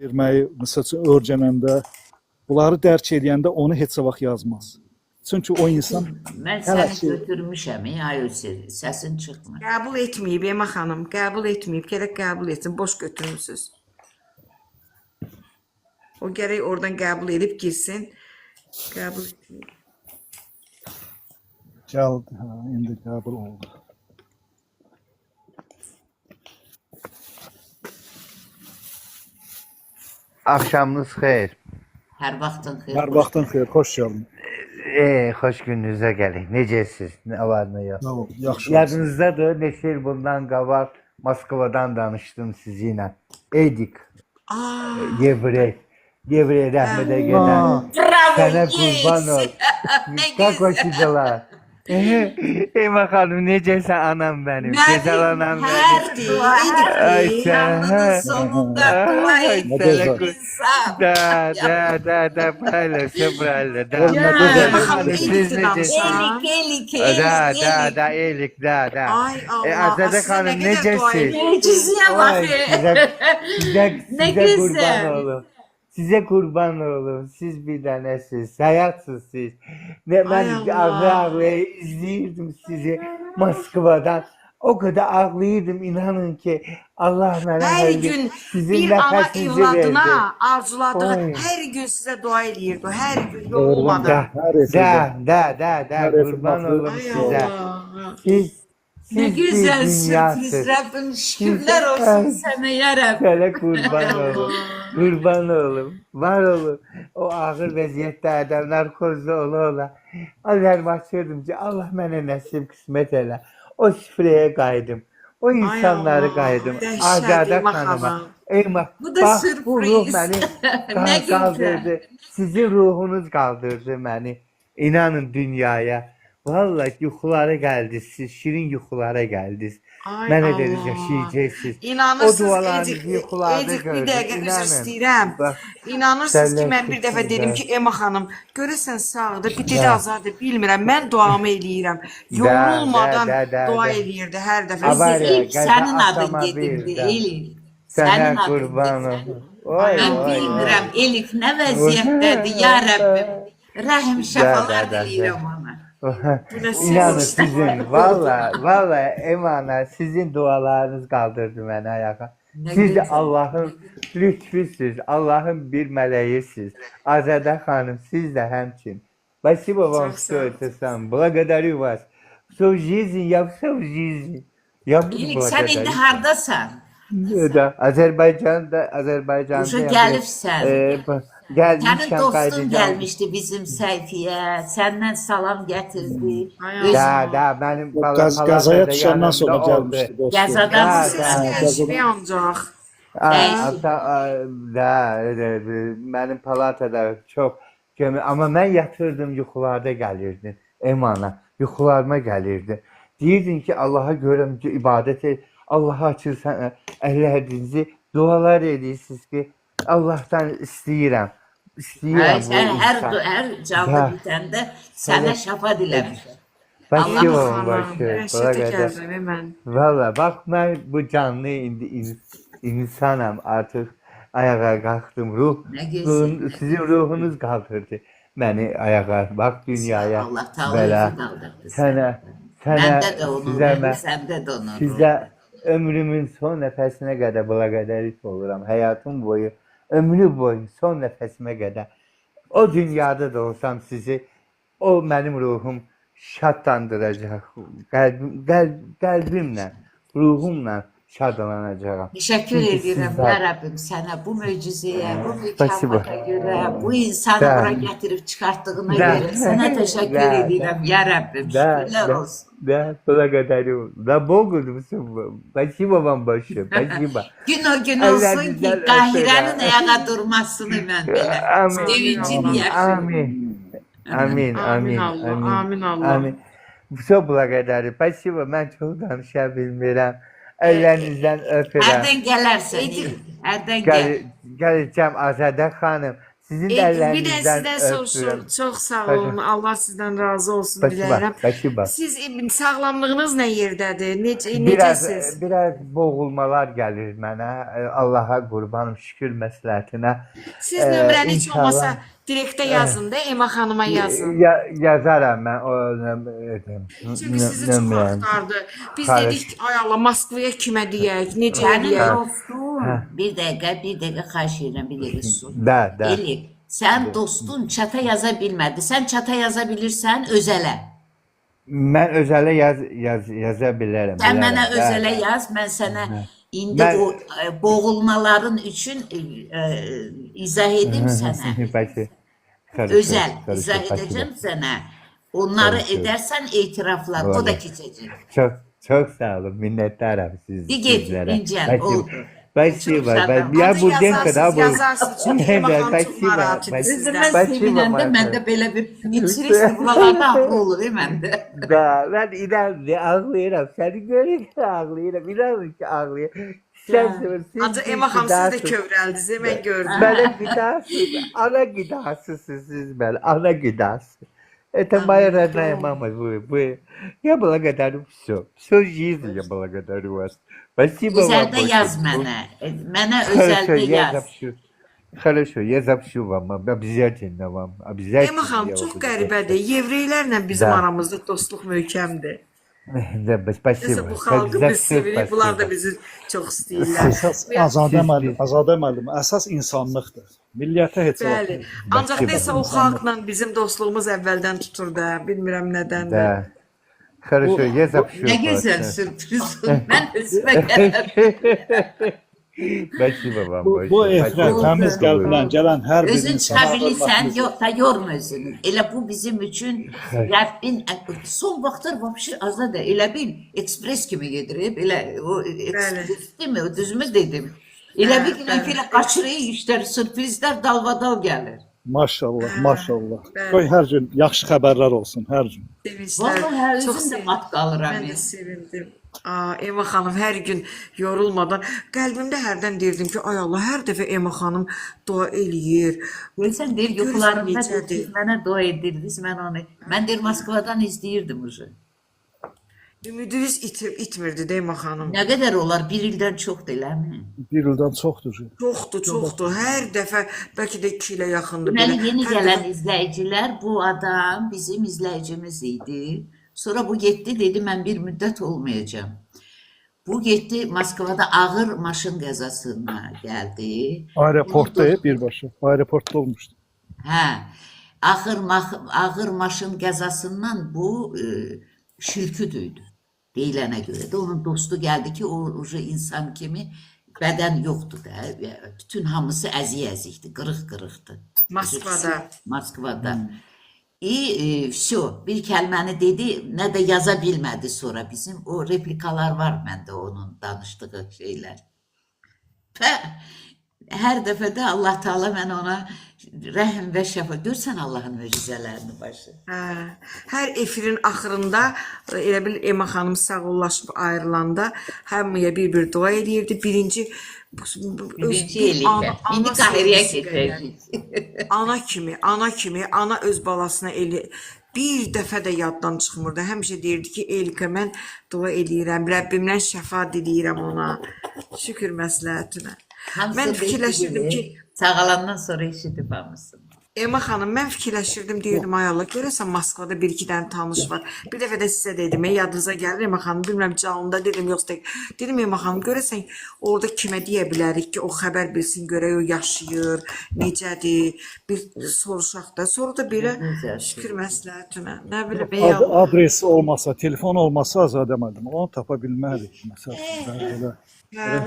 verməyi, məsəl üçün öyrənəndə, bunları dərk edəndə onu heç vaxt yazmaz. Çünki o insan Mən hələ səni ki götürmüşəm, ay Hüseyin, səsin çıxmır. Qəbul etməyib Ema xanım, qəbul etməyib. Gərək qəbul etsin, boş götürmüsünüz. O gərək oradan qəbul edib girsin. Qəbul etməyib. gəldi, hə, indi qəbul oldu. Akşamınız xeyir. Hər vaxtın xeyir. Hər vaxtın xeyir, xoş gəldin. Xoş gününüzə gəlin. Necəsiz? Nə var, nə yox? Sağ ol, yaxşı olsun. Yadınızdadır, neçə il bundan qabaq Moskvadan danışdım sizinlə. Edik, Yevrey rəhmədə gedən. Bravo, Sənə yes! qurban ol. Ne Как güzel. hoşçalar. Ema xanım, necəsən anam mənim? Gözəl anam mənim. Hər dua, Ay hər sən. yanının sonunda dua Ay, et. sənə İnsan. Da, правильно. Da. Olma, Ema gözəl. xanım, siz necəsiz? Elik, elik, Da, elik. elik, da. Ay Allah, Azədə siz xanım, nə qədər dua necəsiz? edirsiniz? Mucizeyə bak. Ay, Ne size kurban güzel. olum. Size kurban olum. Siz bir tanesiz. Hayatsız siz. Ne Ay ben Allah. ağlaya izliyordum sizi Moskova'dan. O kadar ağlıydım, inanın ki Allah bana Hər gün bir ana evladına arzuladığı, Oy. hər gün sizə dua eləyirdi. Hər gün Doğru, yorulmadan. Da, Hər efirdə. da, Her kurban efirdə. olum Ay size. Allah. Siz Ne bir güzel dünyasız. sürpriz Rabbim. Şükürler olsun sana ya Rabbim. Böyle kurban olun. Kurban olun. Var olun. O ağır vəziyyətlərdə narkozda ola. Azərbaycanım ki, Allah mənə nəsib qismət elə. O şifrəyə qayıdım. O insanları Allah, qayıdım. dəhşət, Azada Eyma xanıma. xanım. Eyma. Bu da bax, sürpriz. Bu ruh məni Ne güzel. qaldırdı. Sizin ruhunuz qaldırdı məni. İnanın dünyaya. Vallahi yuxulara gəldiniz. Siz şirin yuxulara gəldiniz. Ay Mənə Allah. dediniz yaşayacaqsınız. İnanırsınız, O dualarınızı Edik, yuxularda Edik bir gördüm, dəqiqə üzr inanın. istəyirəm. Bax, İnanırsınız ki, mən bir dəfə Səlləşdirsiniz, dedim hə. ki, Ema xanım, görəsən sağdır, bir dedi Hə. azadır, bilmirəm. Mən duamı eləyirəm. Yorulmadan da. dua eləyirdi hər dəfə. Abar ya, İlk senin gaza adın atama gedildi bir de. Elif. Senin Sənə adın qurban gedildi. olum. Oy, Ben oy, oy. bilmirəm Elif ne vəziyyətdədir ya Rabbim. Rəhim şəfalar Da. diləyirəm ona. İnanın sizin, valla Emana, sizin dualarınız kaldırdı beni ayağa. Ne Siz de güzel. Allah'ın lütfüsüz, Allah'ın bir meleğisiz. Azada Hanım, siz de həmçin. Спасибо вам, Çok что sağ ol. это сам. Благодарю вас. Всю жизнь, я всю жизнь. Я буду Elif sen indi благодарить. hardasan? Da, Azerbaycan'da Uşa gəlibsən. Sənin Gelmişken dostun kaydedeceğim. gəlmişdi bizim səhifəyə. Səndən salam gətirdi. Ay Öz- Da, benim Qazaya palatada düşəndən yanımda sonra oldu. gəlmişdi dostum. Gəzadan Da, Siz da. təşbih ancaq. Değişik. Benim palatada çok ama ben yatırdım yuxularda gelirdi Emana, yuxularıma gelirdi. Deyirdin ki Allah'a görüm ki ibadet et, Allah'a açırsan əllərinizi, dualar edirsiniz ki Allah'tan istəyirəm. İstəyirəm bu Hər insan. hər canlı Ha. bitəndə sənə şəfa diləmişəm. Başım Allah olun başı. Dəhşətə gəldim mən. Valla bak ben bu canlı insanım artık ayağa kalktım ruh. Ne güzel. Sizin ruhunuz kaldırdı beni ayağa bak dünyaya. Allah Bela. Teala kaldırdı. Sana Məndə də onu, sizə, səndə də onu. sizə ömrümün son nəfəsinə qədər bəlaqədərik oluram. Hayatım boyu, ömrü boyu son nəfəsimə qədər. O dünyada da olsam sizi, o mənim ruhum şadlandıracaq. Qəlbimlə, ruhumla şadlanacağım. Təşəkkür Çünki edirəm sizlər- ya Rəbbim sənə bu möcüzəyə, bu Spasibo. mükafata görə, bu insanı Da. bura gətirib çıxartdığına Da. görə sənə təşəkkür Da. edirəm ya Rəbbim. Şükürlər olsun. Да, благодарю. Да Богу, спасибо вам большое, спасибо. Gün o gün Allah olsun ki, güzel Qahirənin öpür. ayağa durmasını mən belə Amin. sevincini yaşayıram. Amin. Amin, Amin amin, Allah, amin. amin Allah. Amin. Çok благодарю. Спасибо. Ben çok danışa bilmirəm. Ellerinizden öpürəm. Hərdən gələrsən, hərdən gəl. Gələcəm Azədə xanım. Sizin Bir də də əllərinizdən sizdən öpürəm. soruşurum. Çox sağ olun. Allah sizdən razı olsun Spasiba, diləyirəm. spasiba. Siz sağlamlığınız nə yerdədir? Biraz Necəsiz? biraz boğulmalar gəlir mənə. Allaha qurbanım, şükür məsləhətinə. Siz nömrəni heç İnşallah. olmasa direktə yazın da, Ema xanıma yazın. Yazaram mən o Çünki sizi çox nömrəni. axtardı. Biz Xarış. dedik, ay Allah, Moskvaya kimə deyək, necə Sənin deyək? dostun, bir dəqiqə xahiş edirəm, bir dəqiqə sus. Də. Elif, sən dostun çata yaza bilmədi. Sən çata yaza bilirsən özələ. Mən özələ yaza bilərəm. Sən mənə bilərəm. özələ yaz, mən sənə indi Mən- o boğulmaların üçün izah edim sənə. Bəlkə. Özəl izah edəcəm sənə. Onları edərsən etiraflar, o da keçəcək. Çok sağ olun. Minnettarım Bir get, sizlere. incel, oldu. Спасибо. Çok sağ ol. Ya Ancaq bu genç yazarsınız, bu. yazarsınız. Çünki Ema xanım çox Spasiba, narahat idi spasiba. sizdən. Mən sevinəndə məndə belə bir içiriksə buralarda ağrı olur məndə. Da, ben inanmıyorum, ağlayıram. Seni görünce ağlayıram. İnanın ki ağlayıram. Sen siz Ancaq Ema xanım siz də kövrəldiniz, mən gördüm. Bana gidasın. Ana gidasısınız siz ben. Ana gidası. Это моя родная мама. Вы. Я благодарю все. Всю жизнь я благодарю вас. Спасибо вам Özəldə большое. yaz mənə. Mənə Хорошо, özəldə я yaz. запишу. Хорошо, я запишу вам. Обязательно вам. Обязательно. Ema xanım я çox вам qəribədir. Yevreylərlə bizim Da. aramızda dostluq möhkəmdir. Да, спасибо. Nəsə bu xalqı За biz всё sevirik, bunlar da спасибо. bizi çox istəyirlər. Əsas Azadə müəllim, əsas insanlıqdır. Milliyyətə heç vaxt. Bəli. Ancaq nəsə o xalqla bizim dostluğumuz əvvəldən tutur da, bilmirəm nədəndir. Да. Хорошо, я запишу. Nə gözəl sürpriz. Mən özümə gələm. Спасибо вам Bu большое. efrə Спасибо. təmiz qəlbdən gələn hər bir Özün insan. çıxa bilirsən, yox da yorma özünü. Elə bu bizim üçün Rəbbin son vaxtlar vəbşi azad elə bil ekspres kimi gedirib. Elə o ekspres mi? O düzmü dedim. Elə bir gün ki qaçırıq işlər, sürprizlər dalbadal gəlir. Maşallah, maşallah. Qoy hər gün yaxşı xəbərlər olsun, hər gün. Sevinclər. Vallahi hər Çox özüm də sevindim. mat qalıram. Mən də sevindim. Ema xanım hər gün yorulmadan qəlbimdə hərdən deyirdim ki, ay Allah, hər dəfə Ema xanım dua eləyir. Görsən deyir, Görürsən yuxularımda necədir? deyir, mənə dua edirdiniz, mən onu. Mən deyir, Moskvadan izləyirdim ucu. Ümidiniz itmirdi də Ema xanım. Nə qədər olar? Bir ildən çoxdur, eləmi? Bir ildən çoxdur. Çoxdur, çoxdur. Hər dəfə bəlkə də 2 ilə yaxındır. Deməli, yeni Hər gələn dəfə- izləyicilər, bu adam bizim izləyicimiz idi. Sonra bu getdi, dedi, mən bir müddət olmayacağım. Bu getdi, Moskvada ağır maşın qəzasına gəldi. Aeroportda birbaşa. Aeroportda olmuşdu. Hə, ağır maşın qəzasından bu şülkü döydü. Deyilənə görə də onun dostu gəldi ki, o insan kimi bədən yoxdur da. Bütün hamısı əzik-əzikdir, qırıq-qırıqdır. Moskvada. Moskvada. Всё, bir kəlməni dedi, nə də yaza bilmədi sonra bizim. O replikalar var məndə onun danışdığı şeylər. Və hər dəfə də Allah Taala mən ona rəhm və şəfa görsən Allahın möcüzələrini başı. Hər efirin axırında elə bil Ema xanım sağollaşıb ayrılanda hamıya bir dua edirdi. Birinci eləyir. İndi Qahirəyə keçəcəyik. Ana kimi, ana öz balasına elə bir dəfə də yaddan çıxmırdı. Həmişə deyirdi ki, Elika, mən dua eləyirəm, Rəbbimdən şəfa diləyirəm ona. Şükür məsləhətinə. Mən fikirləşirdim ki, sağalandan sonra eşidib hamısını. Ema xanım, mən fikirləşirdim, deyirdim, ay Allah, görəsən Moskvada bir-iki dənə tanış var. Bir dəfə də sizə dedim, yadınıza gəlir Ema xanım, bilmirəm canlıda dedim, yoxsa dedim, Ema xanım, görəsən orada kimə deyə bilərik ki, o xəbər bilsin, görək o yaşayır, necədir, bir soruşaq da. Sonra da belə şükür məsləhətinə, nə bilim, Adresi olmasa, telefon olmasa Azadə müəllim, onu tapa bilmərik. Məsələn,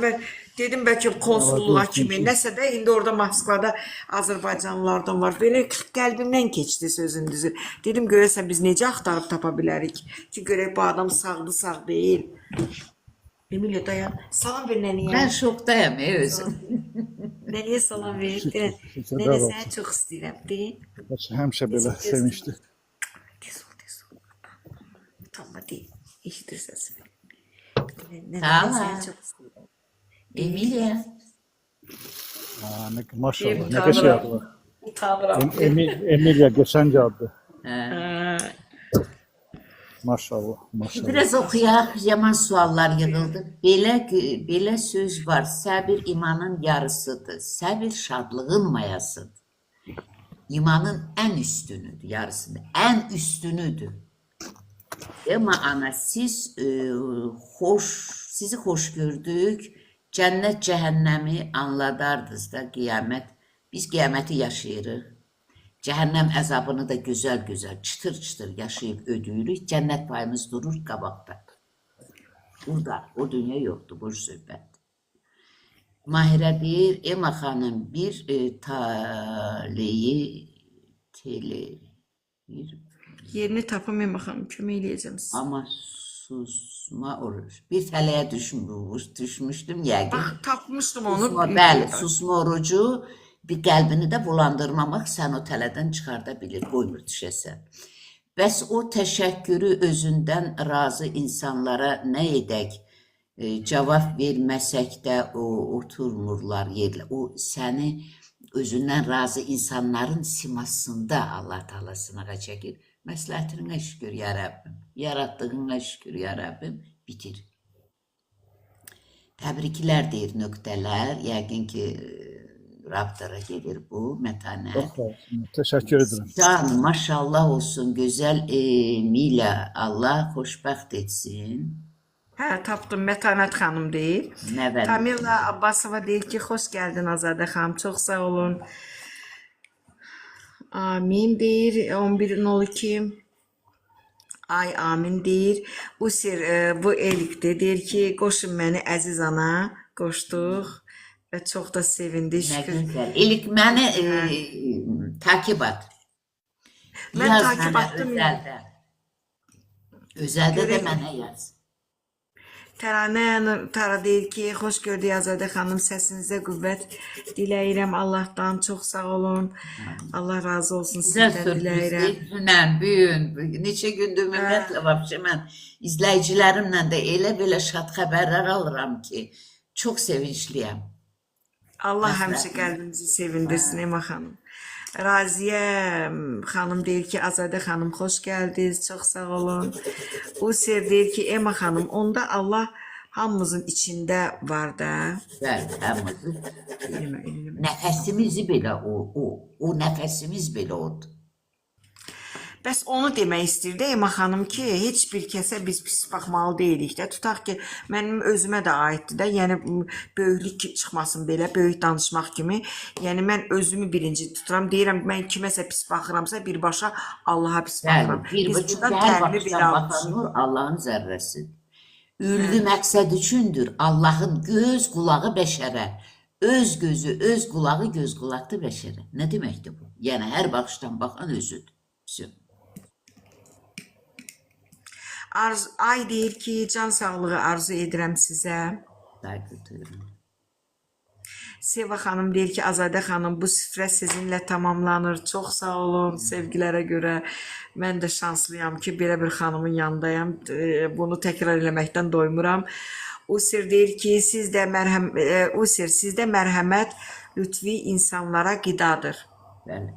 mən dedim bəlkə konsulluğa kimi, nəsə də indi orada Moskvada Azərbaycanlılardan var. Belə qəlbimdən keçdi sözün düzü. Dedim görəsən biz necə axtarıb tapa bilərik ki, görək bu adam sağdır, sağ deyil. Emilia dayan. Salam ver nənəyə. Mən şokdayım özüm. Nənəyə salam ver. Nənə səni çox istəyirəm. Deyin. həmişə belə sevinçli. Tez ol. Tamam deyil. Eşidir səsini. Nənə Tamam. səni çox istəyirəm. Emilia. Maşallah, nə qəşəng var. Tanrım. Emilia geçen addı. Hə. Maşallah, maşallah. Biraz oxuyaq, yaman suallar yığıldı. Belə söz var, səbir imanın yarısıdır, səbir şadlığın mayasıdır. İmanın ən üstünüdür, yarısıdır, ən üstünüdür. Ama ana sizi xoş gördük, cənnət cəhənnəmi anladardınız da qiyamət. Biz qiyaməti yaşayırıq. Cəhənnəm əzabını da gözəl-gözəl, çıtır-çıtır yaşayıb ödüyürük. Cənnət payımız durur qabaqda. Burada, o dünya yoxdur, boş söhbət. Mahirə deyir, Ema xanım bir Yerini tapamıyorum bakalım. Kömək eləyəcəm sizə. amma susma oruç. Bir tələyə düşmüşdüm yəqin. Bax, tapmışdım onu. Bəli, susma orucu bir qəlbini də bulandırmamaq sən o tələdən çıxarda bilir, qoymur düşəsən. Bəs o təşəkkürü özündən razı insanlara nə edək? Cavab verməsək də o oturmurlar yerlə. O səni özündən razı insanların simasında Allah Taala sınağa çəkir. Məsləhətinə şükür ya Rəbbim. Yaratdığına şükür ya Rəbbim. Bitir. Təbriklər deyir nöqtələr. Yəqin ki Raptora gedir bu mətanət. Teşekkür ederim. Can maşallah olsun gözəl Emilia. Allah xoşbəxt etsin. Hə, tapdım. Mətanət xanım deyir. Nəvəd. Tamila Abbasova deyir ki, xoş gəldin Azadə xanım. Çox sağ olun. Amin deyir. 11.02. Ay amin deyir. Usir bu Elikdir. Deyir ki, qoşun məni əziz ana. Qoşduq. Və çox da sevindik. Nə Şükür. gözəl. İlk məni takib et. Mən Yaz takib mənə etdim. özəldə. Özəldə də Görək. mənə yaz. Təranə Tara deyir ki, xoş gördük Azadə xanım, səsinizə qüvvət diləyirəm Allahdan, çox sağ olun. Allah razı olsun Güzel sizdən diləyirəm. sürpriz. Dünən, bugün, neçə gündür ümumiyyətlə vəbşə mən izləyicilərimlə də elə belə şad xəbərlər alıram ki, çox sevincliyəm. Allah Məsləhət. həmişə qəlbinizi sevindirsin Ema xanım. Raziyə xanım deyir ki, Azadə xanım xoş gəldiniz, çox sağ olun. User deyir ki, Ema xanım, onda Allah hamımızın içində var da. Bəli, hamımızı. Elmə. Nəfəsimizi belə o nəfəsimiz belə odur. Bəs onu demək istəyir də Ema xanım ki, heç bir kəsə biz pis baxmalı deyilik də. Tutaq ki, mənim özümə də aiddir də. Yəni böyüklük çıxmasın belə, böyük danışmaq kimi. Yəni mən özümü birinci tuturam. Deyirəm mən kiməsə pis baxıramsa birbaşa Allaha pis baxıram. Bəli, bir Biz buçuk buradan hər təhlil baxışdan belə baxan almışıq. nur Allahın zərrəsidir. Ülvi məqsəd üçündür. Allahın göz qulağı bəşərə. Öz gözü, öz qulağı göz qulaqdır bəşərə. Nə deməkdir bu? Yəni hər baxışdan baxan özüdür. Всё. Ay deyir ki, can sağlığı arzu edirəm sizə. Saygı duyuram. Seva xanım deyir ki, Azadə xanım bu süfrə sizinlə tamamlanır. Çox sağ olun sevgilərə görə. Mən də şanslıyam ki, belə bir xanımın yanındayam. Bunu təkrar eləməkdən doymuram. Usir deyir ki, sizdə mərhəmət lütfi insanlara qidadır. Bəli.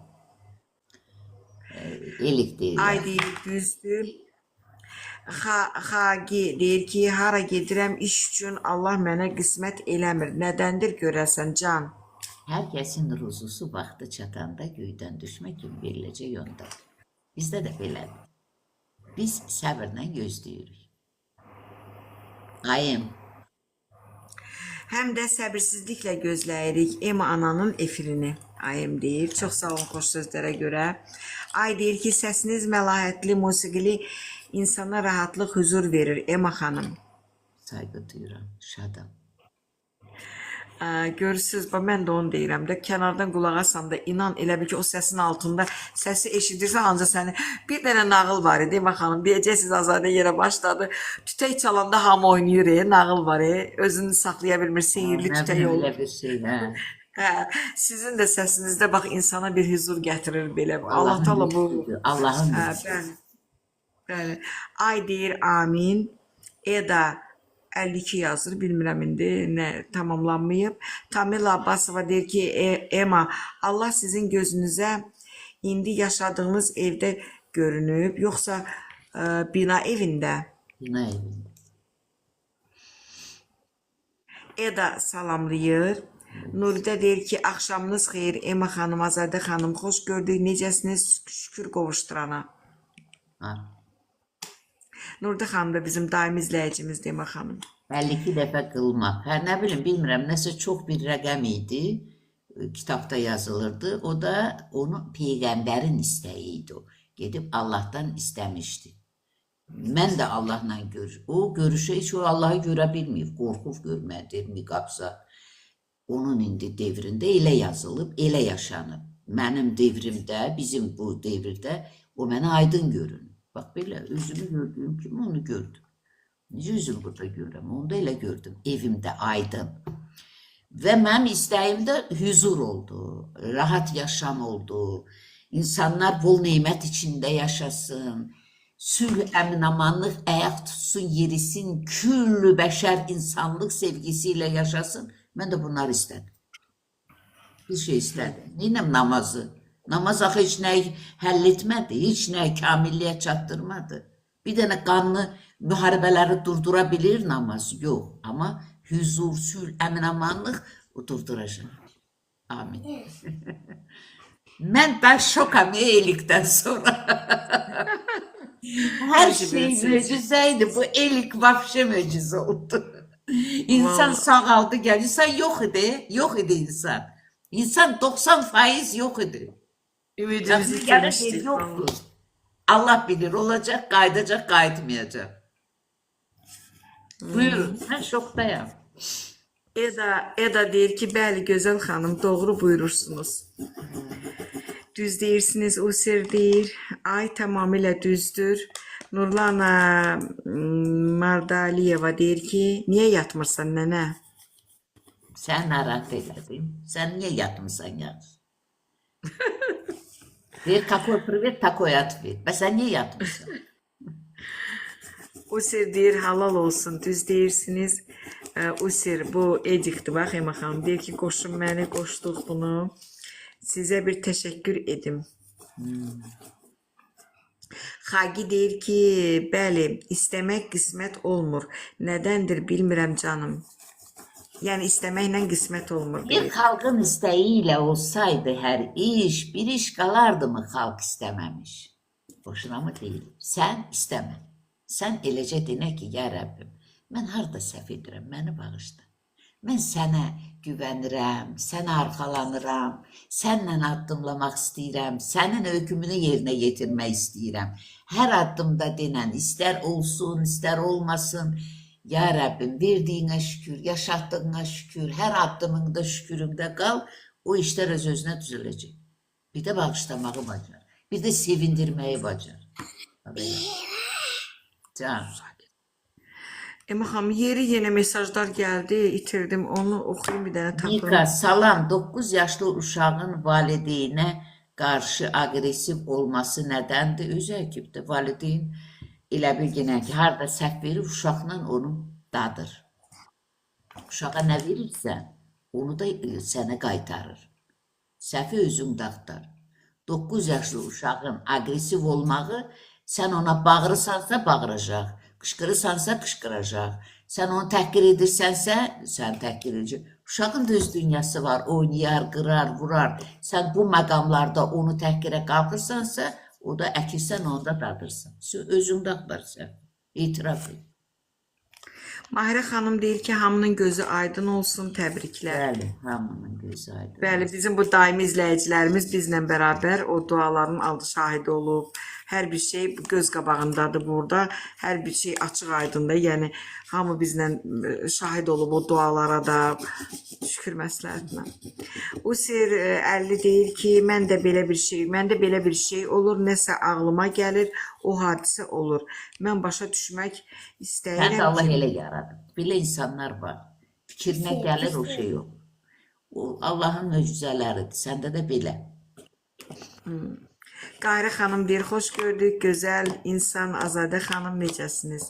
Elik deyir. Ay deyir, düzdür. Xagi deyir ki, hara gedirəm iş üçün Allah mənə qismət eləmir. Nədəndir görəsən can? Hər kəsin ruzusu vaxtı çatanda göydən düşmək kimi veriləcək yondadır. Bizdə də belədir. Biz səbirlə gözləyirik. Ayım. Həm də səbirsizliklə gözləyirik Ema ananın efirini. Ayım deyir. Çox sağ olun xoş sözlərə görə. Ay deyir ki, səsiniz məlahətli, musiqili insana rahatlıq, huzur verir Ema xanım. Saygı duyuram, şadam. Görürsünüz, mən də onu deyirəm də, kənardan qulaq asanda inan elə bir ki, o səsin altında səsi eşidirsən, ancaq səni bir dənə nağıl var idi, Ema xanım, deyəcəksiniz Azadə yerə başladı, tütək çalanda hamı oynayır, nağıl var, özünü saxlaya bilmir, seyirli tütək olur. Elə bir şey, hə. Hə, sizin də səsinizdə bax insana bir huzur gətirir belə. Allah Taala bu. Allahın Hə, bəli. Bəli. Ay deyir amin. Eda 52 yazır, bilmirəm indi nə tamamlanmayıb. Tamila Abbasova deyir ki, Emma, Allah sizin gözünüzə indi yaşadığınız evdə görünüb, yoxsa bina evində? Bina evində. Eda salamlayır. Nuridə deyir ki, axşamınız xeyir, Emma xanım, Azadə xanım, xoş gördük, necəsiniz, şükür qovuşdurana. Ha. Nuridə xanım da bizim daimi izləyicimizdir, Emma xanım. 52 dəfə qılmaq. Hə, nə bilim, bilmirəm, nəsə çox bir rəqəm idi, kitabda yazılırdı. O da onu Peyğəmbərin istəyi idi o. Gedib Allahdan istəmişdi. Mən də Allahla o görüşə heç o Allahı görə bilməyib, qorxub görmədi, miqabsa. Onun indi devrində elə yazılıb, elə yaşanıb. Mənim devrimdə, bizim bu devirdə o mənə aydın görünür. Bax belə, özümü gördüyüm kimi onu gördüm. Necə üzüm burada görürəm, onu da elə gördüm. Evimdə aydın. Və mənim istəyimdə huzur oldu, rahat yaşam oldu. İnsanlar bol neymət içində yaşasın. Sülh, əmin-amanlıq ayaq tutsun, yerisin, küllü bəşər insanlıq sevgisi ilə yaşasın. Mən də bunları istədim. Bir şey istədim. Neynəm namazı? Namaz axı heç nəyi həll etmədi, heç nəyi kamilliyə çatdırmadı. Bir dənə qanlı müharibələri durdura bilir namaz? Yox. Amma huzur, sülh, əmin-amanlıq o durduracaq. Amin. Mən daha şokam elikdən sonra. Her şey möcüzeydi. Bu elik vapşe möcüze oldu. İnsan sağaldı geldi. İnsan yok idi. Yok idi insan. İnsan 90% yok idi. Ümidimizi Gerçekten itirmişdik. yoktu. Allah bilir olacak, kaydacak, kaydmayacak. Buyurun. Ben şoktayım. Eda deyir ki, bəli, gözəl xanım, doğru buyurursunuz. Düz deyirsiniz, Usir deyir. Ay tamamilə düzdür. Nurlana Mardaliyeva deyir ki, niyə yatmırsan nənə? Sen narahat ederdin. Sen niye yatmışsan ya? Bir kakor privet, takoy atvet. Ben sen niye yatmışsın? Usir deyir, halal olsun, düz deyirsiniz. Usir, bu edikdir, bax Emma xanım, deyir ki, qoşun məni, qoşduq bunu. Sizə bir təşəkkür edim. Xagi deyir ki, bəli, istəmək qismət olmur. Nədəndir bilmirəm canım. Yəni istəməklə qismət olmur. Bir xalqın istəyiyle olsaydı hər iş, bir iş qalardı mı xalq istəməmiş? Boşuna mı deyil? Sən istəmə. Sən eləcə denə ki, ya Rəbbim, mən harada səhv edirəm, məni bağışla. Mən sənə güvənirəm, sənə arxalanıram, sənlə addımlamaq istəyirəm, sənin hökmünü yerinə yetirmək istəyirəm. Hər addımda denən, istər olsun, istər olmasın, ya Rəbbim, verdiyinə şükür, yaşatdığına şükür, hər addımında şüküründə qal, o işlər öz-özünə düzələcək. Bir də bağışlamağı bacar, bir də sevindirməyi bacar. Can. Emma xanım, yeri yenə mesajlar gəldi, itirdim, onu oxuyayım bir dənə tapım. Mika, salam, 9 yaşlı uşağın valideynə qarşı agresiv olması nədəndir? Öz əkibdir, valideyn elə bilginə ki, harada səhv verir, uşaqla onu dadır. Uşağa nə verirsən, onu da sənə qaytarır. Səhvi özün dağıtar. 9 yaşlı uşağın agresiv olmağı, sən ona bağırırsansa bağıracaq. Qışqırırsansa qışqıracaq. Sən onu təhqir edirsənsə, sən təhqir edəcək. Uşağın da öz dünyası var, oynayar, qırar, vurar. Sən bu məqamlarda onu təhqirə qalxırsansa, o da əkirsən, onda dadırsan. Özündə axtarsan, etiraf et. Mahirə xanım deyir ki, hamının gözü aydın olsun, təbriklər. Bəli, hamının gözü aydın. Bəli, bizim bu daimi izləyicilərimiz bizlə bərabər o duaların aldı şahidi olub. Hər bir şey göz qabağındadır burada. Hər bir şey açıq aydındır. Yəni hamı bizlə şahid olub o dualara da. Şükür məsləhətinə. Usir 50 deyir ki, məndə belə bir şey olur, nəsə ağlıma gəlir, o hadisə olur. Mən başa düşmək istəyirəm. Sən də Allah elə yaradır. Belə insanlar var. Fikrinə gəlir o şey yox. O Allahın möcüzələridir. Səndə də belə. Qayrə xanım deyir, xoş gördük, gözəl insan Azadə xanım necəsiniz?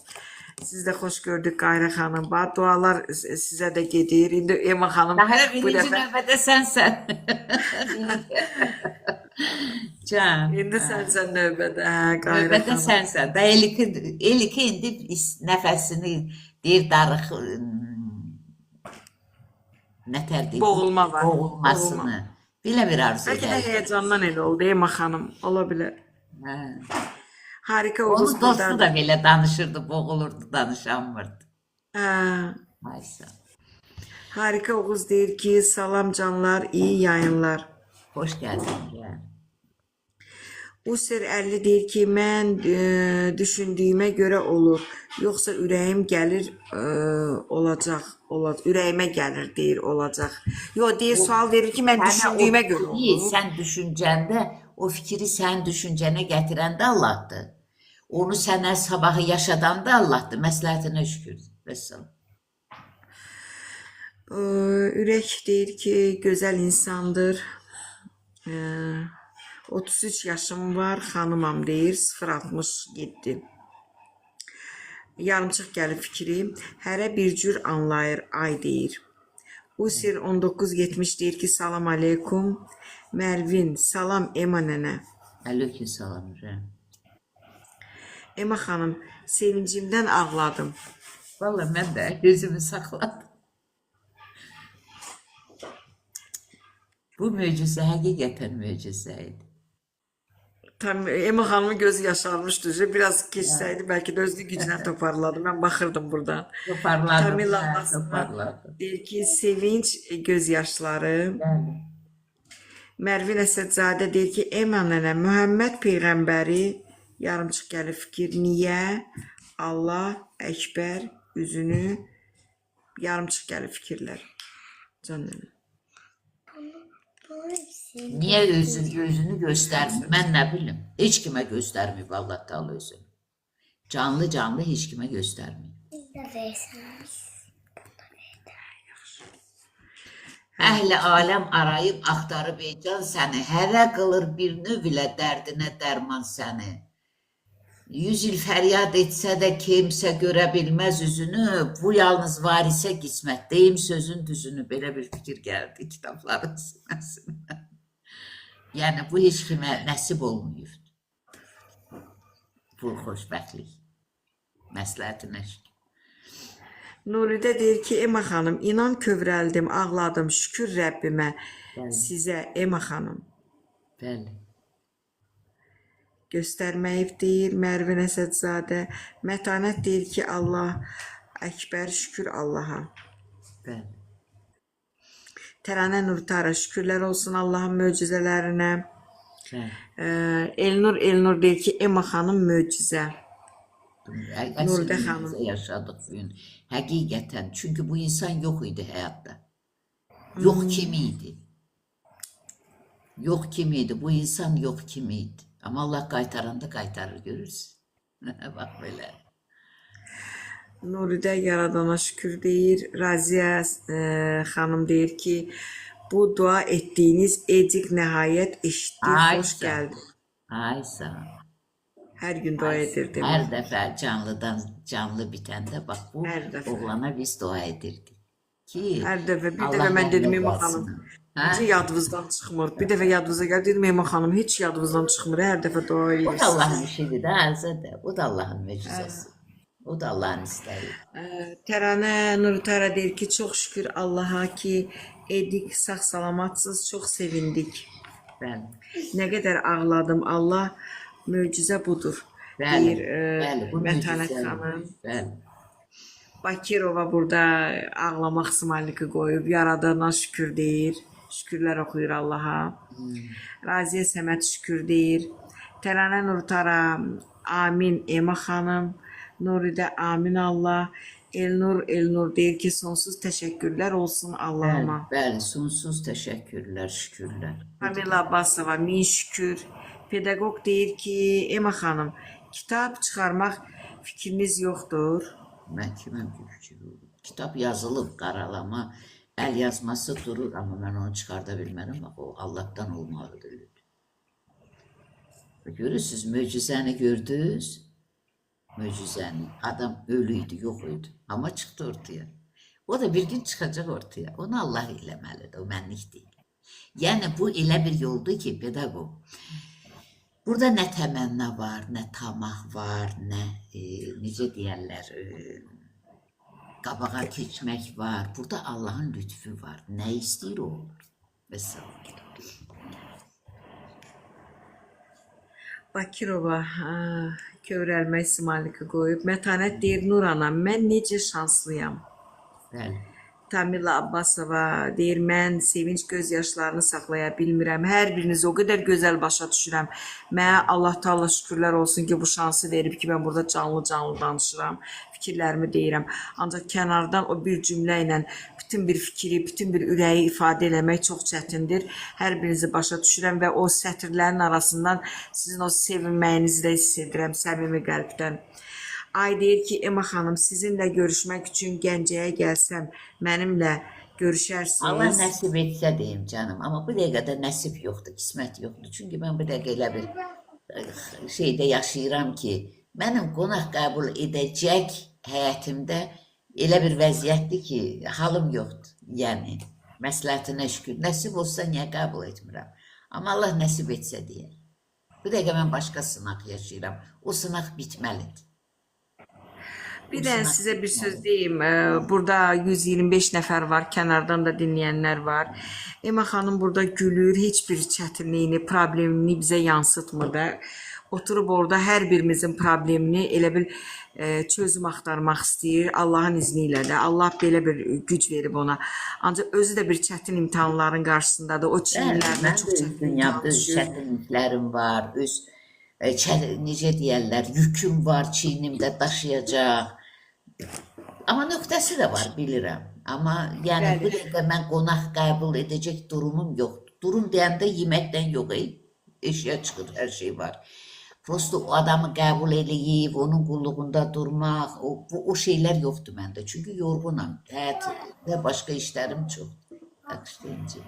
Siz də xoş gördük Qayra xanım. Bax dualar sizə də gedir. İndi Ema xanım Daha bu birinci dəfə növbədə sənsən. Can. indi sənsən növbədə. Hə, Qayra Növbədə xanım. sənsən. Da Eliki indi nəfəsini deyir darıq nətər deyir? Boğulma var. Boğulmasını. Belə bir arzu Bəlkə də edir. heyecandan elə oldu Ema xanım. Ola bilər. Hə. Harika Onun Oğuz dostu burada. da belə danışırdı, boğulurdu, danışamırdı. Hə. Aysa. Harika Oğuz deyir ki, salam canlar, iyi yayınlar. Xoş gəldin. Gəl. User 50 deyir ki, mən düşündüyümə görə olur. Yoxsa ürəyim gəlir olacaq. Ürəyimə gəlir deyir olacaq. Yox deyir sual verir ki, mən düşündüyümə görə olur. Sən düşüncəndə, o fikri sən düşüncənə gətirəndə Allahdır. Onu sənə sabahı yaşadanda Allahdır. Məsləhətinə şükür. Vəssalam. Ürək deyir ki, gözəl insandır. 33 yaşım var, xanımam deyir, 067. Yarımçıq gəlib fikri, hərə bir cür anlayır, ay deyir. Usir 1970 deyir ki, salam aleykum. Mərvin, salam Ema nənə. Əleykum salam. Ema xanım, sevincimdən ağladım. Vallahi mən də gözümü saxladım. Bu möcüzə həqiqətən möcüzə idi. Tam Ema xanımın gözü yaşarmışdı. Biraz keçsəydi bəlkə də özlü gücünə toparladı. Mən baxırdım buradan. Toparladım. Tamil hə, anasına toparladım. deyir ki, sevinç gözyaşları. Bəli. Mərvin Əsədzadə deyir ki, Ema nənə, Mühəmməd Peyğəmbəri yarımçıq gəlir fikir. Niyə? Allah Əkbər üzünü yarımçıq gəlir fikirlər. Can nənə. Niyə özünü göstərmir? Mən nə bilim. Heç kimə göstərməyib Allah Taala özünü. Canlı heç kimə göstərməyib. Əhli aləm arayıb axtarıb can səni, hərə qılır bir növ ilə dərdinə dərman səni. 100 il fəryad etsə də kimsə görə bilməz üzünü, bu yalnız varisə qismət, deyim sözün düzünü, belə bir fikir gəldi kitabların sinəsindən. Yəni bu heç kimə nəsib olmayıb. Bu xoşbəxtlik. Məsləhətinə şükür. Nuridə deyir ki, Ema xanım, inan kövrəldim, ağladım, şükür Rəbbimə, Bəli. sizə Ema xanım. Bəli. Göstərməyib deyir Mərvin Əsədzadə. Mətanət deyir ki, Allah Əkbər, şükür Allaha. Bəli. Təranə Nurtara, şükürlər olsun Allahın möcüzələrinə. Bəli. Elnur deyir ki, Ema xanım möcüzə. Nuridə Əsl xanım. yaşadıq bu gün. Həqiqətən. Çünki bu insan yox idi həyatda. Yox kimi idi. Yox kimi idi. Bu insan yox kimi idi. Amma Allah qaytaranda qaytarır, görürsün. Bax belə. Nuridə yaradana şükür deyir. Raziyə xanım deyir ki, bu dua etdiyiniz edik nəhayət eşitdi, Ay xoş sağ ol. gəldi. Ay sağ ol. Hər gün dua edirdim. Hər dəfə canlı bitəndə bax bu Hər dəfə. oğlana biz dua edirdik. Ki Hər dəfə, bir Allah dəfə mən dedim rəhmət Ema etsin. xanım, Hə? necə yadınızdan çıxmır. Bir dəfə yadınıza gəldi, dedim Ema xanım, heç yadınızdan çıxmır. Hər dəfə dua Bu da edirsiniz. Allahın işidir də, Əzədə. Bu da Allahın möcüzəsi. O da Allahın istəyi. Təranə Nurtara deyir ki, çox şükür Allaha ki, edik, sağ-salamatsız, çox sevindik. Bəli. Nə qədər ağladım, Allah möcüzə budur. Bəli. Deyir Bəli, bu Mətanət möcüzədir. xanım. Bəli. Bakirova burada ağlamaq smaliki qoyub, yaradana şükür deyir. Şükürlər oxuyur Allaha. Raziyə Səməd şükür deyir. Təranə Nurtara, amin Ema xanım. Nuridə amin Allah. Elnur deyir ki, sonsuz təşəkkürlər olsun Allahıma. Bəli, sonsuz təşəkkürlər, şükürlər. Kamila Abbasova, min şükür. Pedaqoq deyir ki, Ema xanım, kitab çıxarmaq fikriniz yoxdur. Mən kiməm ki fikir olur? Kitab yazılıb, qaralama, əl yazması durur, amma mən onu çıxarda bilmərəm. Bax, o Allahdan olmalıdır. Görürsünüz, möcüzəni gördünüz. möcüzəni. Adam ölüydü, yox idi. Amma çıxdı ortaya. O da bir gün çıxacaq ortaya. Onu Allah eləməlidir, o mənlik deyil. Yəni bu elə bir yoldur ki, pedaqoq. Burada nə təmənna var, nə tamah var, nə necə deyərlər, qabağa keçmək var. Burada Allahın lütfü var. Nə istəyir o olur. Və salam. Bakirova kövrəlmə İsmailiki qoyub. Mətanət deyir, Nur anam, mən necə şanslıyam. Bəli. Tamila Abbasova deyir, mən sevinç göz yaşlarını saxlaya bilmirəm. Hər biriniz o qədər gözəl başa düşürəm. Mənə Allah Taala şükürlər olsun ki, bu şansı verib ki, mən burada canlı danışıram, fikirlərimi deyirəm. Ancaq kənardan o bir cümlə ilə bütün bir fikri, bütün bir ürəyi ifadə eləmək çox çətindir. Hər birinizi başa düşürəm və o sətirlərin arasından sizin o sevinməyinizi də hiss edirəm səmimi qəlbdən. Ay deyir ki, Ema xanım, sizinlə görüşmək üçün Gəncəyə gəlsəm, mənimlə görüşərsiniz. Allah nəsib etsə deyim canım, amma bu dəqiqədə nəsib yoxdur, qismət yoxdur. Çünki mən bu dəqiqə elə bir şeydə yaşayıram ki, mənim qonaq qəbul edəcək həyətimdə elə bir vəziyyətdir ki, halım yoxdur. Yəni, məsləhətinə şükür, nəsib olsa niyə qəbul etmirəm. Amma Allah nəsib etsə deyər. Bu dəqiqə mən başqa sınaq yaşayıram, o sınaq bitməlidir. Bir də sizə bir söz deyim. Burada 125 nəfər var, kənardan da dinləyənlər var. Ema xanım burada gülür, heç bir çətinliyini, problemini bizə yansıtmır da. Oturub orada hər birimizin problemini elə bir çözüm axtarmaq istəyir. Allahın izni ilə də. Allah belə bir güc verib ona. Ancaq özü də bir çətin imtahanların qarşısındadır. O çilinlərlə çox çətin danışır. Çətinliklərim var, öz necə deyərlər, yüküm var, çiynimdə daşıyacaq. Amma nöqtəsi də var, bilirəm. Amma yəni bu dəqiqə mən qonaq qəbul edəcək durumum yoxdur. Durum deyəndə yeməkdən yox, eşya çıxır, hər şey var. Prosto o adamı qəbul eləyib, onun qulluğunda durmaq, o şeylər yoxdur məndə. Çünki yorğunam, həyat və başqa işlərim çoxdur. Yaxşı,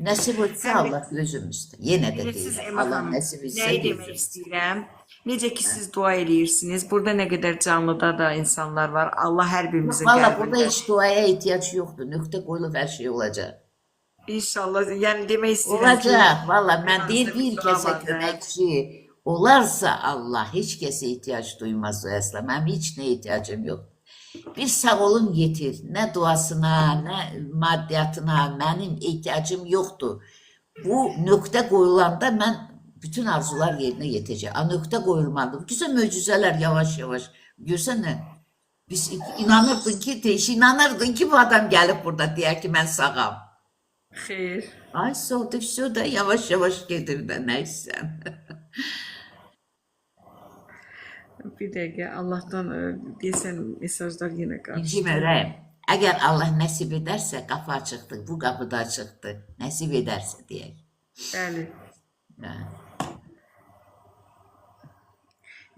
nəsib etsə Allah gözümüzdə. Yenə də deyirəm, Allah nəsib etsə Nəyi demək istəyirəm? Necə ki siz dua edirsiniz. Burada nə qədər canlıda da insanlar var. Allah hər birimizin Valla qəlbində. burada heç duaya ehtiyac yoxdur. Nöqtə qoyulub hər şey olacaq. İnşallah. Yəni demək istəyirəm ki, Olacaq. Valla mən deyir bir dua kəsə var da. köməkçi olarsa Allah heç kəsə ehtiyac duymaz o əsla. Mənim heç nə ehtiyacım yoxdur. Bir sağ olun yetir. Nə duasına, nə maddiyyatına mənim ehtiyacım yoxdur. Bu nöqtə qoyulanda mən bütün arzular yerinə yetəcək. Nöqtə qoyulmadı. Güzel möcüzələr yavaş-yavaş. Görsən nə? Biz inanırdın ki bu adam gəlib burada deyər ki mən sağam. Xeyr. Ay soldu, все da yavaş-yavaş gedir də nəysən. Bir dəqiqə Allahdan deyəsən mesajlar yenə qalır. İncimərəm. Əgər Allah nəsib edərsə qapı açıqdır, bu qapı da açıqdır. Nəsib edərsə deyək. Bəli. Hə.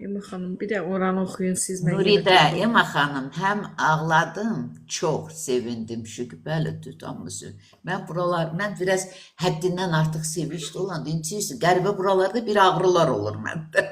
Ema xanım, bir də oranı oxuyun siz mən. Nuridə, Ema xanım, həm ağladım, çox sevindim, şübhəli tutamısın. Mən biraz həddindən artıq sevinçli olanda, inciyirsin, qəribə buralarda bir ağrılar olur məndə.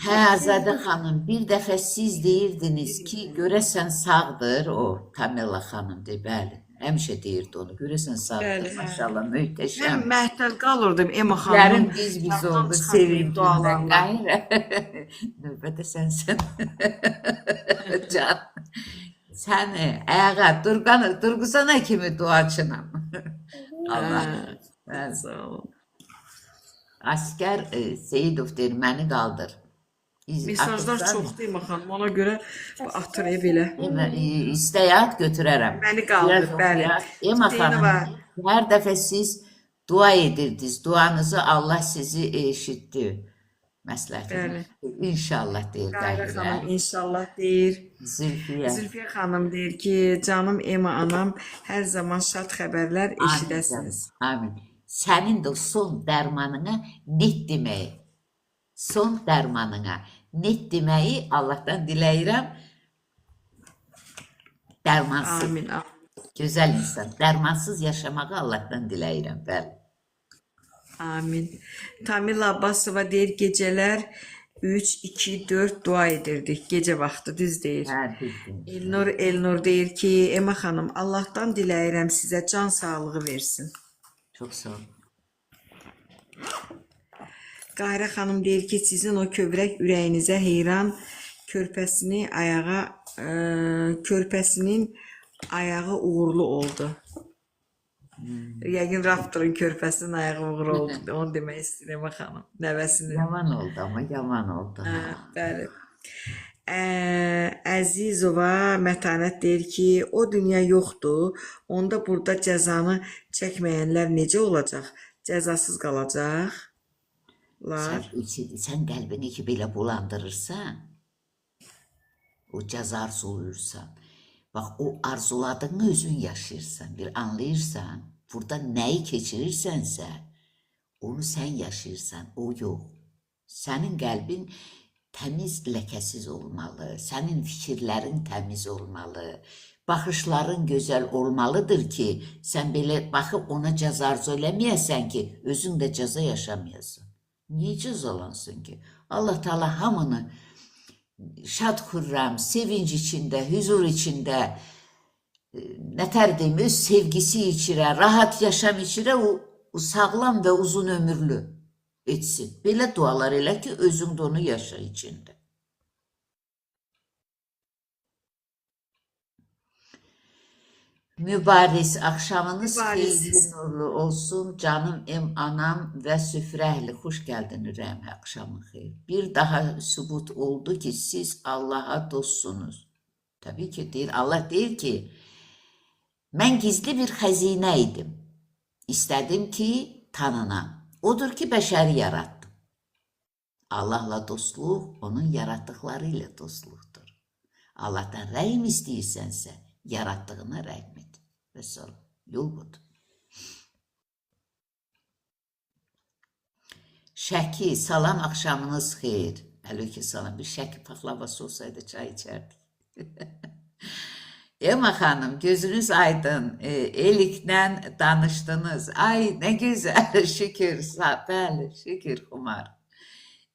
Hə, Azadə xanım, bir dəfə siz deyirdiniz ki, görəsən sağdır o, Tamela xanımdır, bəli. Həmişə deyirdi onu, görəsən sağdır, Bəli, hə. maşallah, Mən möhtəşəm. məhtəl qalırdım Ema xanım. Yarın biz oldu, sevindim. dualarla. Gayrı. Növbədə sənsən. Can. Sən ayağa durğusana kimi duaçınam. Allah. Hə, sağ olun. Asker Seyidov deyir, məni qaldır. Mesajlar çoxdur Ema xanım, ona görə atıraya belə. İstəyat götürərəm. Məni qaldır, bəli. Ema İstəyəni var. xanım, hər dəfə siz dua edirdiniz, duanızı Allah sizi eşitdi. Məsləhətini. İnşallah deyir Qayra Qahirə. xanım inşallah deyir. Zülfiyə. Zülfiyə xanım deyir ki, canım Ema anam, hər zaman şad xəbərlər eşidəsiniz. Amin. Sənin də son dərmanına net deməyi. Son dərmanına net deməyi Allahdan diləyirəm. Dərmansız. Amin. Gözəl insan. Dərmansız yaşamağı Allahdan diləyirəm. Bəli. Amin. Tamil Abbasova deyir gecelər 3, 2, 4 dua edirdik gecə vaxtı, düz deyir. Hə, düzdür. Elnur deyir ki, Ema xanım, Allahdan diləyirəm sizə can sağlığı versin. Çox sağ ol. Qahirə xanım deyir ki, sizin o kövrək ürəyinizə heyran körpəsinin ayağı uğurlu oldu. Yəqin Raptor'un körpəsinin ayağı uğurlu oldu. Onu demək istəyirəm Ema xanım. Nəvəsinin. Yaman oldu ama yaman oldu. Bəli. Əzizova Mətanət deyir ki, o dünya yoxdur. Onda burada cəzanı çəkməyənlər necə olacaq? Cəzasız qalacaqlar. Sen qəlbini ki belə bulandırırsan, o cəza arzuluyursan, bax o arzuladığını özün yaşayırsan, bir anlayırsan, burada nəyi keçirirsənsə, onu sən yaşayırsan, o yox. Sənin qəlbin təmiz, ləkəsiz olmalı, sənin fikirlərin təmiz olmalı, baxışların gözəl olmalıdır ki, sən belə baxıb ona cəza arzu eləməyəsən ki, özün də cəza yaşamayasan. Niyə cəzalansın ki? Allah Teala hamını şad xürrəm, sevinç içində, huzur içində, nətər deyim, öz sevgisi içirə, rahat yaşam içirə, o sağlam və uzun ömürlü etsin. Belə dualar elə ki, özün də onu yaşa içində. Mübariz akşamınız Mübarisiz. hayırlı nurlu olsun canım anam ve süfre ehli. Hoş geldin Ürem, akşamın hayır. Bir daha sübut oldu ki siz Allah'a dostsunuz. Tabii ki değil. Allah değil ki ben gizli bir hazineydim. İstedim ki tanınam. Odur ki beşeri yarattım. Allah'la dostluq onun yarattıklarıyla dostluqdur. Allah'tan rəhim istəyirsənsə, yaratdığına rəhim et. Və sonra yol budur. Şəki, salam, akşamınız xeyir. Əleyke salam. Bir Şəki paklavası olsaydı çay içərdik. Ema xanım, gözünüz aydın. Eliklə danışdınız. Ay, ne güzel. Şükür. Bəli, şükür Xumar.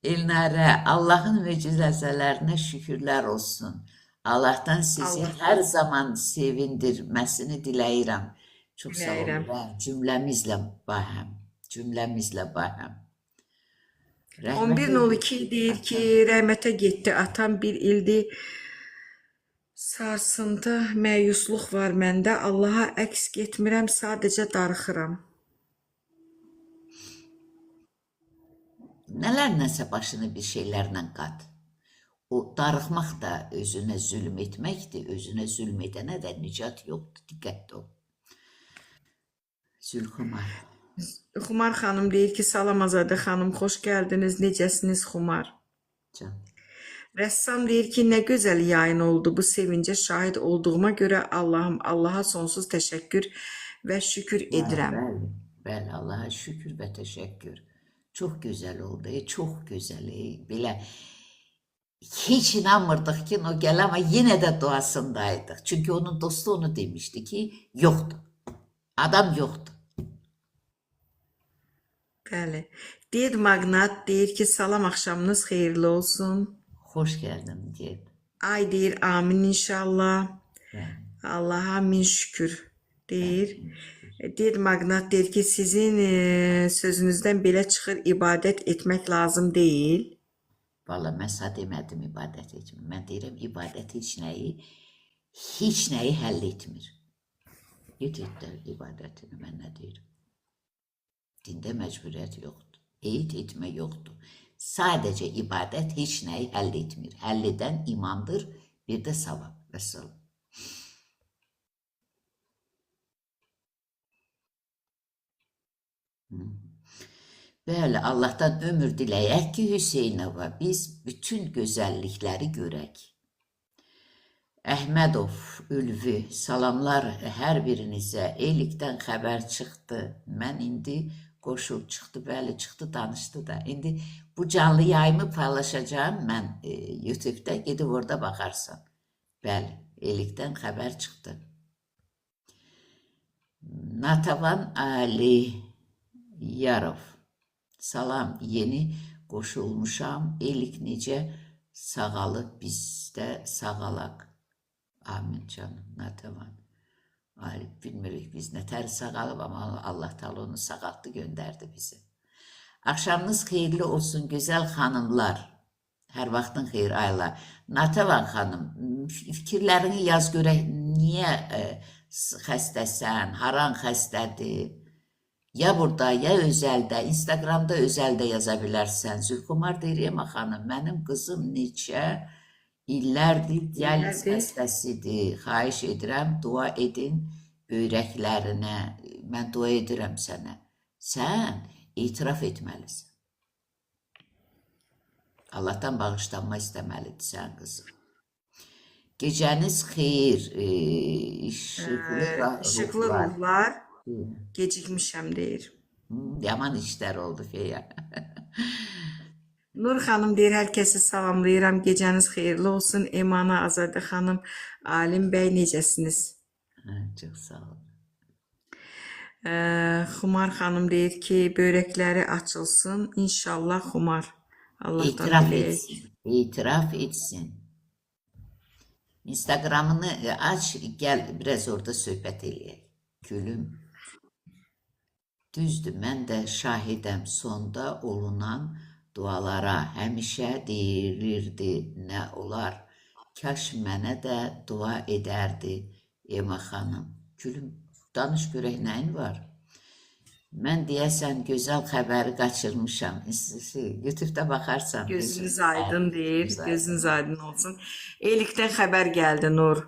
Elnarə, Allahın möcüzələrinə şükürlər olsun. Allah'tan sizi her zaman sevindirmesini diləyirəm. Çok sağ olun. Cümlemizle bahəm. Cümlemizle bahəm. 11.02 deyir ki, rəhmətə getdi. Atam bir ildir sarsıntı, məyusluq var məndə. Allaha əks getmirəm, sadəcə darıxıram. Nələr nəsə başını bir şeylərlə qat. O darıxmaq da özünə zülm etməkdir. Özünə zülm edənə də nicat yoxdur. Diqqətli ol. Zülxumar. Xumar xanım deyir ki, salam Azadə xanım, xoş gəldiniz. Necəsiniz Xumar? Can. Rəssam deyir ki, nə gözəl yayın oldu. Bu sevincə şahid olduğuma görə Allahım, Allaha sonsuz təşəkkür və şükür edirəm. Bəli, bəli, Allaha şükür və təşəkkür. Çox gözəl oldu. Çox gözəl. Belə hiç inanmırdık ki o gel ama yine de duasındaydık. Çünkü onun dostu onu demişti ki yoktu. Adam yoktu. Bəli. Deyir Magnat, deyir ki, salam axşamınız xeyirli olsun. Hoş geldin Ced. Ay deyir, amin inşallah. Yani, Allaha min şükür deyir. Deyir Magnat, deyir ki, sizin sözünüzdən belə çıxır, ibadət etmək lazım deyil. vallahi mən sağ demədim ibadət etmir. Mən deyirəm ibadət heç nəyi həll etmir. Get etdər ibadətini, mən nə deyirəm. Dində məcburiyyət yoxdur. Eyd etmə yoxdur. Sadəcə ibadət heç nəyi həll etmir. Həll edən imandır, bir də savab. Vəssalam. Bəli, Allah'tan ömür diləyək ki, Hüseynova biz bütün gözəllikləri görək. Əhmədov, Ülvi, salamlar hər birinizə. Elikdən xəbər çıxdı. Mən indi qoşul çıxdı, bəli, çıxdı, danışdı da. İndi bu canlı yayımı paylaşacağım mən YouTube'da, gedib orada baxarsan. Bəli, Elikdən xəbər çıxdı. Natavan Ali Yarov. Salam, yeni qoşulmuşam. Elik necə sağalıb, biz də sağalaq. Amin canım, Natavan. Ay, bilmirik biz nətər sağalıb, amma Allah Teala onu sağaltdı, göndərdi bizi. Axşamınız xeyirli olsun, gözəl xanımlar. Hər vaxtın xeyir, Ayla. Natavan xanım, fikirlərini yaz görək, niyə xəstəsən, haran xəstədir? Ya burada, ya özəldə, Instagramda özəldə yaza bilərsən. Zülxumar deyir, Ema xanım, mənim qızım neçə illərdir dializ xəstəsidir. Xahiş edirəm, dua edin böyrəklərinə. Mən dua edirəm sənə. Sən etiraf etməlisən. Allahdan bağışlanma istəməlidir sən qızım. Gecəniz xeyir, İşıqlı ruhlar. Gecikmişəm deyir. Yaman işlər oldu Feya. Nur xanım deyir, hər kəsi salamlayıram. Gecəniz xeyirli olsun. Emana Azadə xanım, Alim bəy necəsiniz? Çox sağ olun. Xumar xanım deyir ki, börəkləri açılsın. İnşallah Xumar. Allahdan İtiraf diləyək. etsin. İtiraf etsin. Instagramını aç, gəl biraz orada söhbət eləyək. Gülüm. Düzdür, mən də şahidəm, sonda olunan dualara həmişə deyilirdi, nə olar. Kaş mənə də dua edərdi Ema xanım. Gülüm, danış görək nəyin var? Mən deyəsən gözəl xəbəri qaçırmışam. YouTube'da baxarsan. Gözünüz aydın deyir. Gözünüz aydın olsun. Elikdən xəbər gəldi Nur.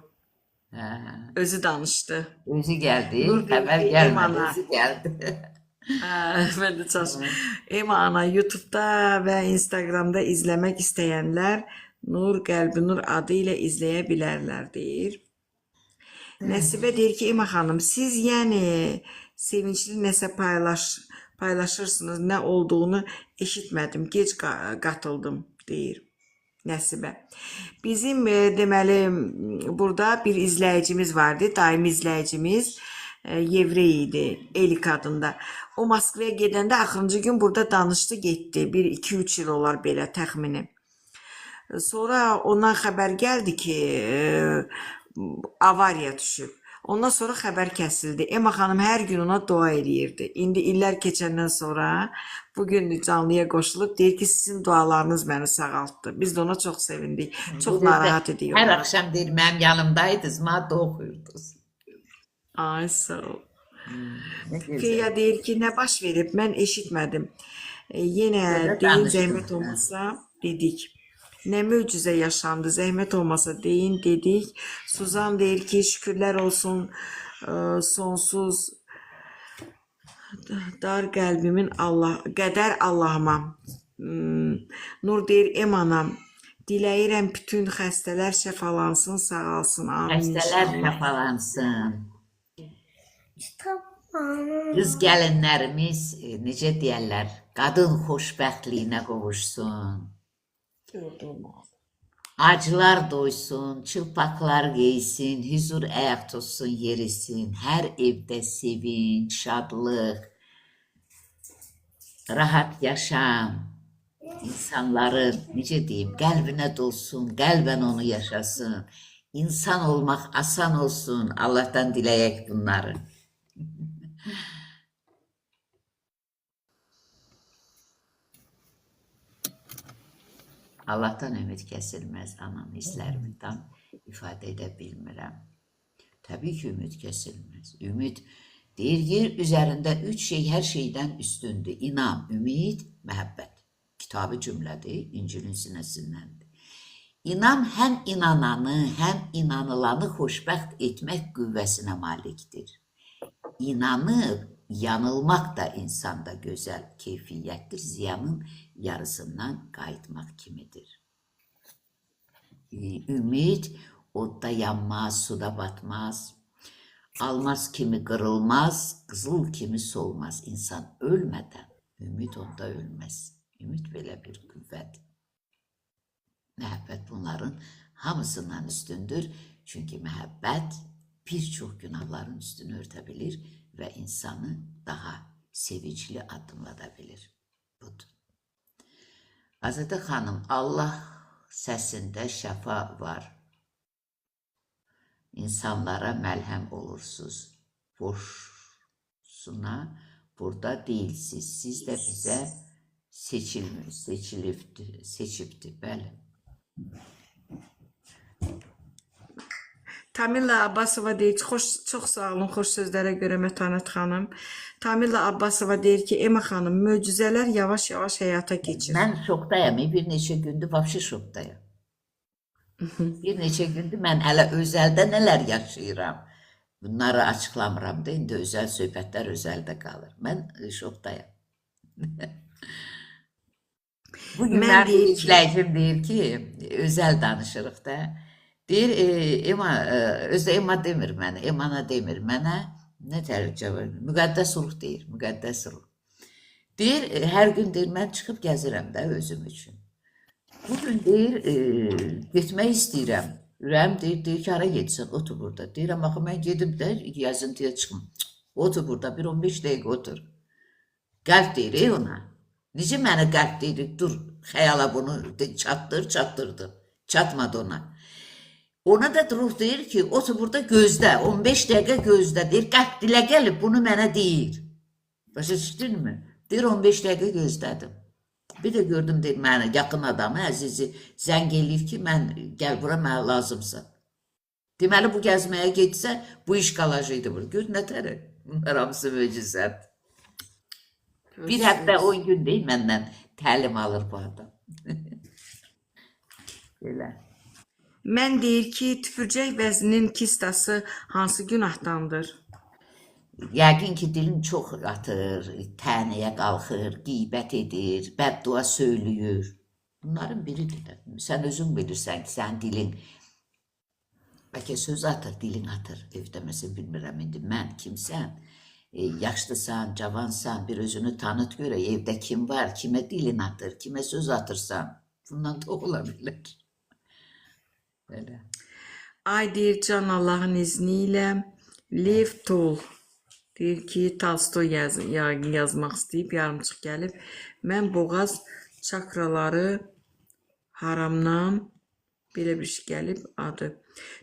Özü danışdı. Özü gəldi, Nur xəbər deyir ki, gəlmədi, Emana. özü gəldi. Mən də çalışıram. Emana YouTube'da və Instagramda izləmək istəyənlər Nur Qəlbinur adı ilə izləyə bilərlər deyir. Nəsibə deyir ki, Ema xanım, siz yəni sevincli nəsə paylaşırsınız, nə olduğunu eşitmədim, gec qatıldım deyir Nəsibə. Bizim deməli burada bir izləyicimiz vardı, daimi izləyicimiz Yevrey idi, Elik adında. O Moskvaya gedəndə axırıncı gün burada danışdı, getdi. 1-2-3 il olar belə təxmini. Sonra ondan xəbər gəldi ki, avariya düşüb. Ondan sonra xəbər kəsildi. Ema xanım hər gün ona dua eləyirdi. İndi illər keçəndən sonra bugün canlıya qoşulub deyir ki, sizin dualarınız məni sağaltdı. Biz də ona çox sevindik. Çox narahat edik. Hər axşam deyir, mənim yanımdaydınız, maddə oxuyurdunuz. Ay sağ ol. Feya deyir ki, nə baş verib, mən eşitmədim. Yenə deyin, zəhmət olmasa dedik. Nə möcüzə yaşandı, zəhmət olmasa deyin, dedik. Suzan deyir ki, şükürlər olsun sonsuz dar qəlbimin qədər Allahıma. Nur deyir, Emanam, diləyirəm bütün xəstələr şəfalansın, sağalsın. Amin. Xəstələr şəfalansın. Qız gəlinlərimiz, necə deyərlər, qadın xoşbəxtliyinə qovuşsun. Acılar doysun, çılpaqlar geysin, huzur ayaq tutsun, yerisin. Hər evdə sevinç, şadlıq, rahat yaşam, insanların, necə deyim, qəlbinə dolsun, qəlbən onu yaşasın. İnsan olmaq asan olsun, Allahdan diləyək bunları. Allahdan ümid kəsilməz, anam hisslərimi tam ifadə edə bilmirəm. Təbii ki, ümid kəsilməz. Ümid deyir, yer üzərində 3 şey hər şeydən üstündür. İnam, ümid, məhəbbət. Kitabı cümlədir, İncilin sinəsindəndir. İnam həm inananı, həm inanılanı xoşbəxt etmək qüvvəsinə malikdir. İnanıb, yanılmaq da insanda gözəl keyfiyyətdir, ziyanın yarısından qayıtmaq kimidir. Ümid odda yanmaz, suda batmaz, almaz kimi qırılmaz, qızıl kimi solmaz. İnsan ölmədən ümid onda ölməz. Ümid belə bir qüvvədir. Məhəbbət bunların hamısından üstündür. Çünki məhəbbət bir çox günahların üstünü örtə bilir və insanı daha sevincli addımlada bilir. Budur. Azədə xanım, Allah səsində şəfa var. İnsanlara məlhəm olursunuz. Boşuna burada deyilsiz. Siz də bizə seçibdir. Bəli. Tamila Abbasova deyir ki, çox sağ olun, xoş sözlərə görə Mətanət xanım. Tamila Abbasova deyir ki, Ema xanım, möcüzələr yavaş-yavaş həyata keçir. Mən şokdayım. Bir neçə gündür vəbşi şokdayım. Bir neçə gündür mən hələ özəldə nələr yaşayıram. Bunları açıqlamıram da, indi özəl söhbətlər özəldə qalır. Mən şokdayım. Bugün mən izləyicim deyir ki, özəl danışırıq da. Deyir, özdə Ema demir mənə, Emana demir mənə. Nə tərcə var? Müqəddəs ruh deyir, müqəddəs ruh. Deyir, hər gün deyir, mən çıxıb gəzirəm də özüm üçün. Bugün deyir, getmək istəyirəm. Ürəyim deyir ki, hara getsən, otur burada. Deyirəm, axı, mən gedim də yazıntıya çıxım. Otur burada, bir 15 dəqiqə otur. Qəlb deyir, ona. Necə mənə qəlb deyir, dur, xəyala bunu çatdırdı. Çatmadı ona. Ona da ruh deyir ki, otur burada gözlə, 15 dəqiqə gözlə. Deyir, qəlb dilə gəlib, bunu mənə deyir. Başa çıxdın mı? Deyir, 15 dəqiqə gözlədim. Bir də gördüm, deyir, mənə yaxın adamı, əzizi zəng eləyir ki, mən gəl bura, mənə lazımsa. Deməli, bu gəzməyə getsə, bu iş qalacaqdı bura. Gör, nə tərə? Bunlar hamısı möcüzədir. Bir həftə 10 gün deyil, məndən təlim alır bu adam. Belə. Mən deyir ki, tüpürcək vəzninin kistası hansı günahdandır? Yəqin ki, dilin çox atır, tənəyə qalxır, qeybət edir, bəddua söylüyür. Bunların biridir də. Sən özün bilirsən ki, sən dilin, bəlkə söz atır, dilin atır. Evdə məsələn, bilmirəm, indi mən kimsən, yaşlısan, cavansan, bir özünü tanıt görə, evdə kim var, kimə dilin atır, kimə söz atırsan, bundan da ola bilər. Belə. Ay deyir, can Allahın izniyle Liv Tool deyir ki, Tolstoy yazmaq istəyib, yarımçıq gəlib. Mən boğaz çakraları haramdan belə bir şey gəlib adı.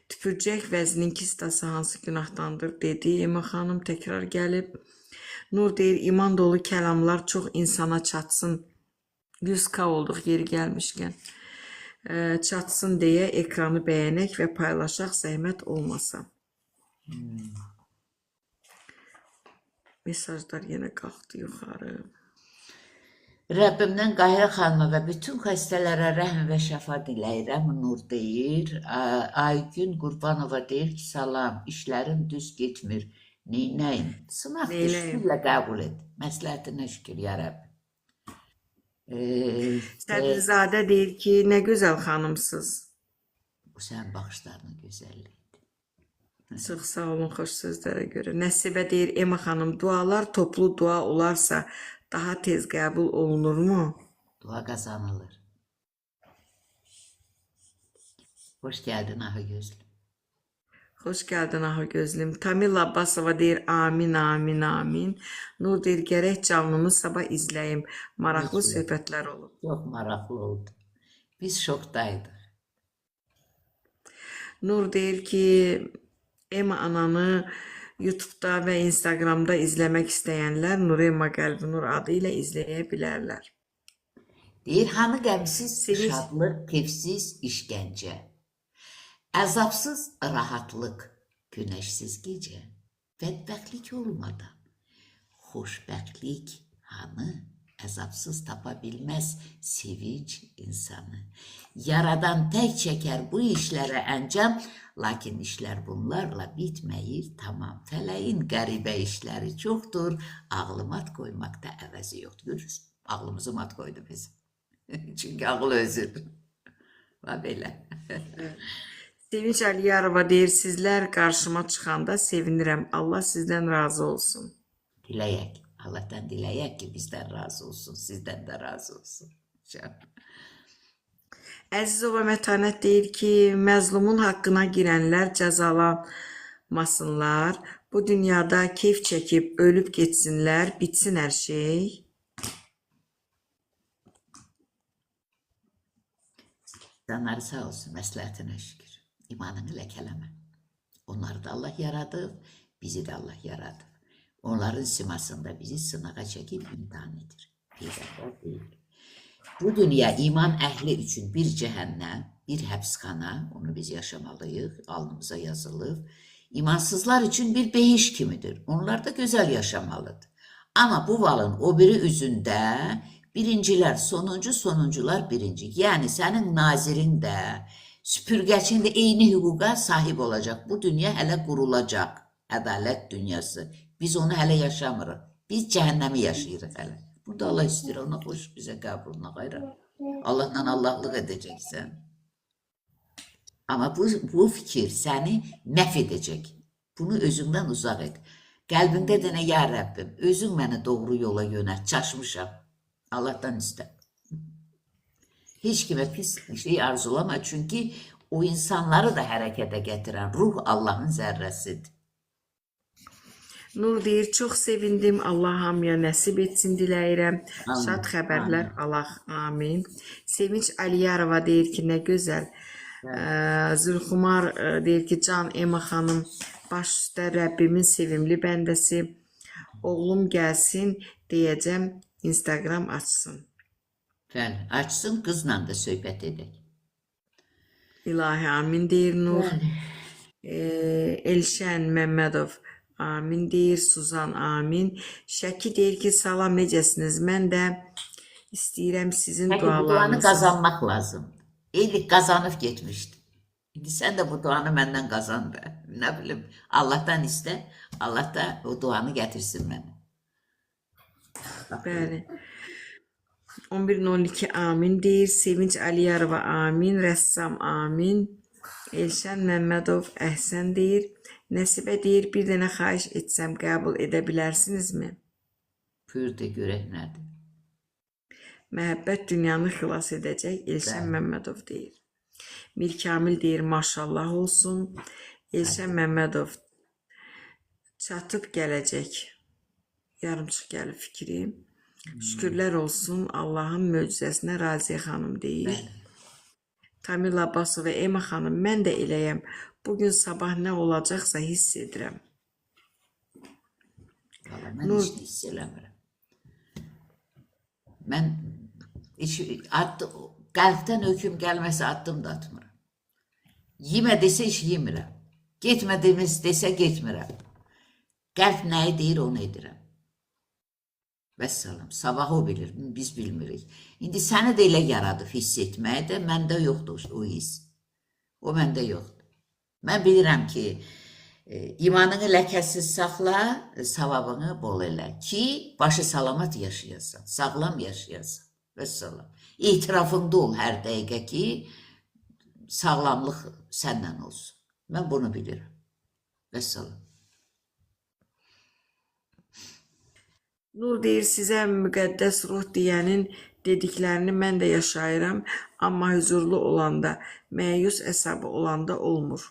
Tüpürcək vəznin kistası hansı günahdandır dedi. Ema xanım təkrar gəlib. Nur deyir, iman dolu kəlamlar çox insana çatsın. 100K olduq yeri gəlmişkən. Çatsın deyə ekranı bəyənək və paylaşaq, zəhmət olmasa. Mesajlar yenə qalxdı yuxarı. Rəbbimdən Qahirə xanıma və bütün xəstələrə rəhm və şəfa diləyirəm, Nur deyir. Aygün Qurbanova deyir ki, salam, işlərim düz getmir, neynəyim? Sınaqdır, şükürlə qəbul et. Məsləhətinə şükür, ya Rəbb. Sədrizadə deyir ki, nə gözəl xanımsız. Bu sənin baxışlarının gözəlliyidir. Çox sağ olun, xoş sözlərə görə. Nəsibə deyir, Ema xanım, dualar toplu dua olarsa daha tez qəbul olunurmu? Dua qazanılır. Xoş gəldin, ahı gözlüm. Xoş gəldin, ahı gözlüm. Tamila Abbasova deyir, amin, amin, amin. Nur deyir, gərək canlını sabah izləyim. Maraqlı söhbətlər olur. Çox maraqlı oldu. Biz şokdaydıq. Nur deyir ki, Ema ananı YouTube'da və Instagram'da izləmək istəyənlər Nur Ema Qəlbinur adı ilə izləyə bilərlər. Deyir, hanı qəmsiz, şadlıq, keyfsiz işgəncə, əzabsız rahatlıq, günəşsiz gecə, bədbəxtlik olmadan, xoşbəxtlik hanı, əzabsız tapa bilməz sevinç insanı. Yaradan tək çəkər bu işlərə əncam, lakin işlər bunlarla bitməyir, tamam. Fələyin qəribə işləri çoxdur, ağlı mat qoymaqda əvəzi yoxdur. Görürsün, ağlımızı mat qoydu biz. Çünki ağıl özüdür. Və belə. Sevinç Əliyarova deyir, sizlər qarşıma çıxanda sevinirəm. Allah sizdən razı olsun. Diləyək. Allah'tan diləyək ki, bizdən razı olsun, sizdən də razı olsun. Əzizova Mətanət deyir ki, məzlumun haqqına girənlər cəzalanmasınlar. Bu dünyada keyf çəkib, ölüb getsinlər, bitsin hər şey. Canları sağ olsun, məsləhətinə şükür. İmanını ləkələmə. Onları da Allah yaradıb, bizi de Allah yaradıb. Onların simasında bizi sınağa çekip imtihan edir. Peygamber değil. Bu dünya iman əhli üçün bir cəhənnəm, bir həbsxana, onu biz yaşamalıyıq, alnımıza yazılıb. İmansızlar üçün bir beyiş kimidir. Onlar da gözəl yaşamalıdır. Ama bu valın o biri üzündə birincilər sonuncu, sonuncular birinci. Yəni sənin nazirin də, süpürgəçin də eyni hüquqa sahib olacaq. Bu dünya hələ qurulacaq. Ədalət dünyası. Biz onu hələ yaşamırıq. Biz cəhənnəmi yaşayırıq hələ. Burada Allah istəyir, ona xoş bizə qəbuluna qayra. Allahla Allahlıq edəcəksən. Ama bu fikir səni məhv edəcək. Bunu özündən uzaq et. Qəlbində denə, ya Rəbbim, özün məni doğru yola yönət, çaşmışam. Allah'tan iste. Hiç kime pis bir şey arzulama. Çünkü o insanları da harekete getiren ruh Allah'ın zerresidir. Nur deyir, çox sevindim. Allah hamıya nəsib etsin diləyirəm. Amin. Şad xəbərlər Allah. Amin. Sevinç Aliyarova deyir ki, nə gözəl. Zülxumar deyir ki, Can Ema xanım, baş üstə Rəbbimin sevimli bəndəsi. Oğlum gəlsin deyəcəm, Instagram açsın. Bəli, açsın, qızla da söhbət edək. İlahi amin deyir Nur. Elşən Məmmədov amin deyir. Suzan amin. Şəki deyir ki, salam, necəsiniz? Mən də istəyirəm sizin Peki bu duanı dualarınızı. kazanmak lazım. İyilik kazanıp gitmişti. Şimdi sen de bu duanı benden kazan be. Ne bileyim, Allah'tan iste. Allah da o duanı getirsin bana. Bəli. 11.02 amin deyir. Sevinç Aliyarova amin. Rəssam amin. Elşən Məmmədov əhsən deyir. Nəsibə deyir, bir dənə xahiş etsəm qəbul edə bilərsinizmi? Buyur de görək nədir? Məhəbbət dünyanı xilas edəcək. Elşən Məmmədov deyir. Mir Kamil deyir, maşallah olsun. Elşən Məmmədov çatıb gələcək. Yarımçıq gəlib fikri. Şükürlər olsun Allahın möcüzəsinə Raziyə xanım deyir. Tamil Abbasova, Ema xanım, mən də eləyəm. Bugün sabah nə olacaqsa hiss edirəm. Valla mən heç də hiss eləmirəm. Mən qəlbdən hökm gəlməsə addım da atmıram. Yemə desə heç yemirəm. Getmə desə getmirəm. Qəlb nəyi deyir onu edirəm. Vəssalam. Sabah o bilir, biz bilmirik. İndi səni də elə yaradıb hiss etməyə də məndə yoxdur o hiss. O məndə yoxdur. Mən bilirəm ki, imanını ləkəsiz saxla, savabını bol elə ki, başı salamat yaşayasan, sağlam yaşayasan. Vəssalam. İtirafında ol hər dəqiqə ki, sağlamlıq səndən olsun. Mən bunu bilirəm. Vəssalam. Nur deyir, sizə müqəddəs ruh deyənin dediklərini mən də yaşayıram, amma huzurlu olanda, məyus əsabı olanda olmur.